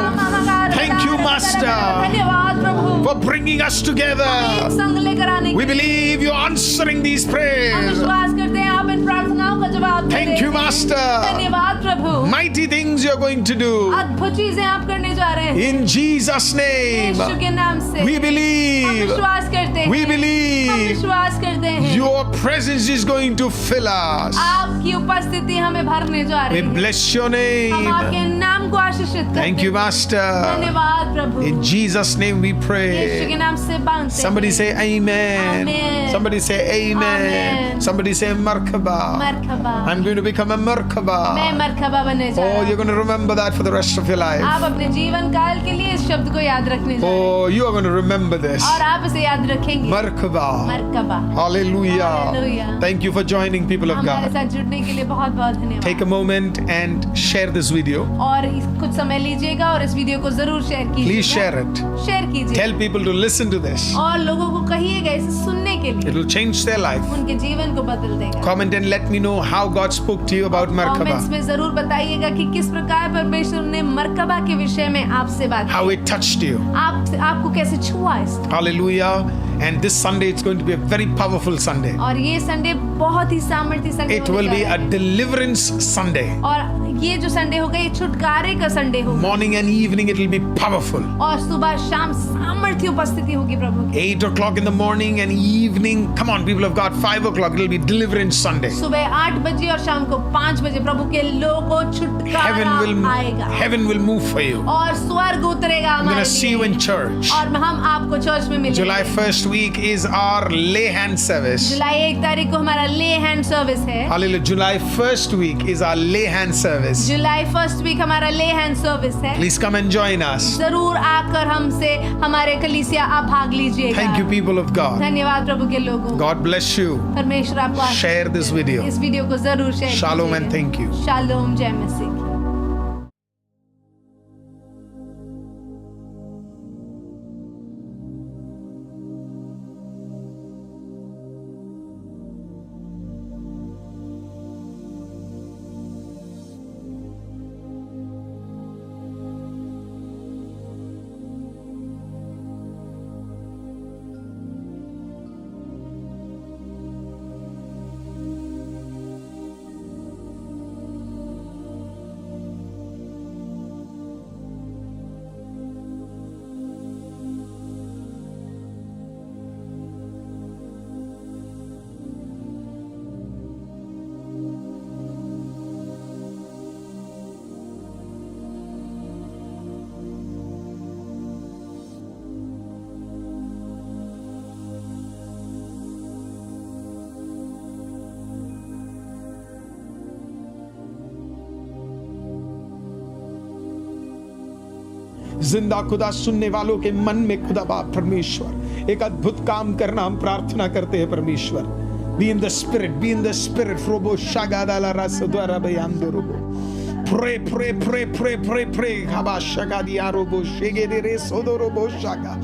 Thank you, Master, धन्यवाद प्रभु for bringing us together. एक संग लेकर आने We के लिए। believe you're answering these हम prayers. विश्वास करते हैं आप इन प्रार्थनाओं का जवाब दे Thank रहे you, हैं। Master. धन्यवाद प्रभु Mighty things you're going to do. अद्भुत चीजें आप करने जा रहे हैं In Jesus' name, यीशु के नाम से we हम believe. विश्वास करते हैं We हम believe विश्वास करते हैं your presence is going to fill us. आपकी उपस्थिति हमें भरने जा We रही है। bless your हम name. आपके नाम को आशीषित करते Thank you, हैं। Master. धन्यवाद प्रभु In Jesus' name we यीशु के pray. नाम से बांधते Somebody हैं। say amen. Amen. Somebody say amen. Amen. Somebody say markaba. Marhaba I'm going to become a मैं markaba. मरहबा बनने जा Oh, रहा you're हूँ। going to remember that for the rest of your life. आप अपने जीवन काल के लिए इस शब्द को याद रखने जा रहे हैं Oh, you are going to remember this. और आप इसे याद रखेंगे Markaba. Marhaba Hallelujah. Hallelujah. Thank you for joining, people of हमारे God. साथ जुड़ने के लिए बहुत बहुत धन्यवाद Take a moment and share this video. और कुछ समय लीजिएगा और इस वीडियो को जरूर शेयर कीजिए Please share it. शेयर कीजिए Tell people to listen to this. और लोगों को कहिएगा इसे सुनने के It लिए will change their life. उनके जीवन को बदल देगा Comment and let me know how God spoke to you about comments Markaba. में जरूर बताइएगा कि किस प्रकार परमेश्वर ने मरकबा के विषय में आपसे बात How की it touched you. आपको कैसे छुआ इस Hallelujah. And this Sunday it's going to be a very powerful Sunday. और ये संडे बहुत ही सामर्थ्य Sunday It will be a deliverance Sunday. और ये जो संडे होगा ये छुटकारे का संडे होगा Morning and evening it will be powerful. और सुबह शाम सामर्थ्य उपस्थिति होगी प्रभु की 8 o'clock in the morning and evening. Come on, people of God, 5 o'clock. It will be deliverance Sunday. सुबह 8 बजे और शाम को 5 बजे प्रभु के लोगों को छुटकारा आएगा Heaven will move for you. और स्वर्ग उतरेगा I'm going हमारे to see you in लिए church. और हम आपको चर्च में मिलेंगे July 1st week is our lay hand service. जुलाई 1 तारीख को हमारा ले हैंड सर्विस है Hallelujah. July 1st week is our lay hand service. जुलाई 1st वीक हमारा ले हैंड सर्विस है Please come and join us. जरूर आकर हमसे हमारे कलीसिया आप भाग लीजिएगा Thank you, people of God. धन्यवाद प्रभु के लोगों God bless you. परमेश्वर आपको आशीष Share this दे। video. इस वीडियो को जरूर share Shalom and thank you. Shalom जय मसीह जिंदा खुदा सुनने वालों के मन में खुदा बाप परमेश्वर एक अद्भुत काम करना हम प्रार्थना करते हैं परमेश्वर। बी इन द स्पिरिट रोबो शागादाला रास द्वारा बयान दो रोबो Pray, pray, pray, pray, pray, pray. Habashaga diarobo shege de resodorobo shaga.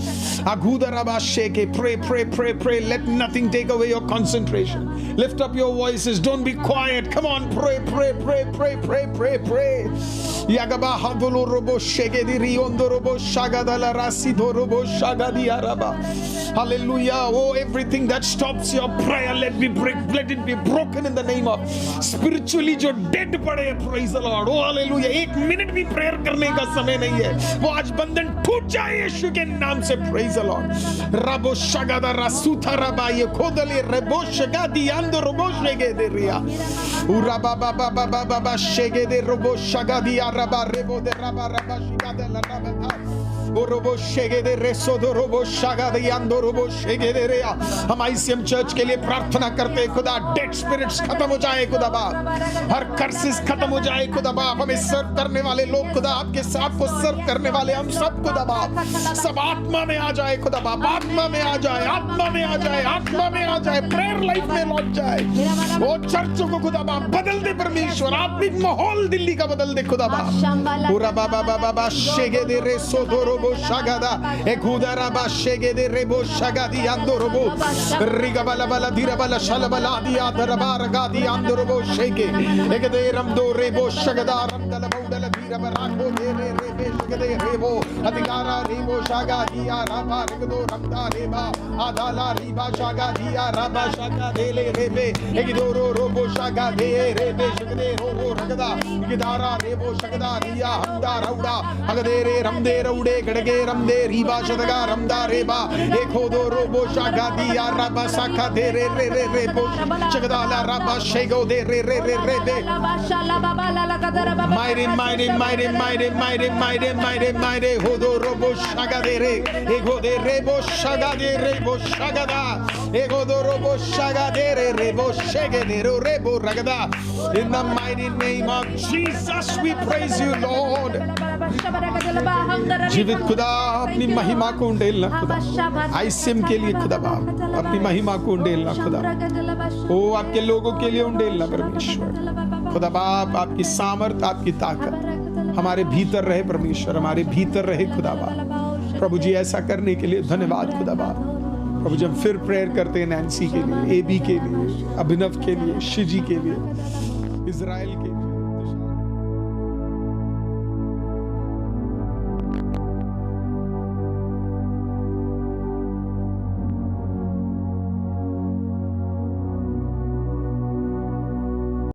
Aguda rabasheke. Pray, pray, pray, pray. Let nothing take away your concentration. Lift up your voices. Don't be quiet. Come on, pray, pray, pray, pray, pray, pray, pray. Yagaba hadolo robo shege di riondo robo shaga dala rasi do robo shaga diaraba. Hallelujah. Oh, everything that stops your prayer, let it be broken in the name of spiritually जो dead पड़े हैं, praise the Lord. Oh, hallelujah. एक minute भी prayer करने का समय नहीं है, वो आज बंधन टूट जाए यीशु के नाम से, praise the Lord. रबो शगादा रसूथा रबा ये खोदले रबो शगादी अंदर रबो शेगे दे रिया उरा बाबा बाबा बाबा शेगे दे रबो शगादी रबा रेबो दे रबा रबा शिगादे रबा रोबो शेगे दे रेसो दो रोबो शागा दे अंदो रोबो शेगे दे रे। हम आईसीएम चर्च के लिए प्रार्थना करते हैं, खुदा डेड स्पिरिट्स खत्म हो जाए, खुदा बाप हर कर्सेस खत्म हो जाए, खुदा बाप हमें सर्व करने वाले लोग, खुदा आपके साथ को सर्व करने वाले हम सब, खुदा बाप सब आत्मा में आ जाए, खुदा बाप आत्मा में आ जाए, आत्मा में आ जाए, आत्मा में आ जाए, प्रेयर लाइफ में लौट जाए। वो चर्चों को खुदा बाप बदल दे परमेश्वर, आत्मिक माहौल दिल्ली का बदल दे, खुदा बाप पूरा बाबा बाबा शेगे दे रेसो दो robo shagada ekudara ba shege de rebo shagadi andorobo rigabala bala dirabala shalabala dia darbar gadi andorobo shege ekade ramdo rebo shagada ramdala baudala dirabara ko de rebe shagade rebo adigara rebo shagadi raba regdo ramda reba adala riba shagadi raba shagade le rebe ekidoro robo shagade rebe shagade robo ragda igidara rebo shagada dia hamda rauda agade re ramde raude गड़गे रमदे रीबा शदगा रमदा रेबा एको दो रोबो शागा दिया रबा साखा दे रे रे रे रे बो चगदाला रबा शेगो दे रे रे रे रे दे मायरे हो दो रोबो शागा दे रे एको दे रेबो शागा दे रेबो शागदा एको दो रोबो शागा दे रे रेबो शेगे दे रो रेबो रगदा। In the mighty name of Jesus we praise you Lord. जीवित खुदा अपनी महिमा को उंडेलना, खुदा आईसीएम के लिए खुदा बाप अपनी महिमा को उंडेलना, खुदा ओ आपके लोगों के लिए उंडेलना परमेश्वर, खुदा बाप आपकी सामर्थ आपकी ताकत हमारे भीतर रहे परमेश्वर, हमारे भीतर रहे खुदा बाप। प्रभु जी ऐसा करने के लिए धन्यवाद खुदा बाप। प्रभु जी हम फिर प्रेयर करते हैं नैन्सी के लिए, एबी के लिए, अभिनव के लिए, शिजी के लिए, इजराइल के लिए।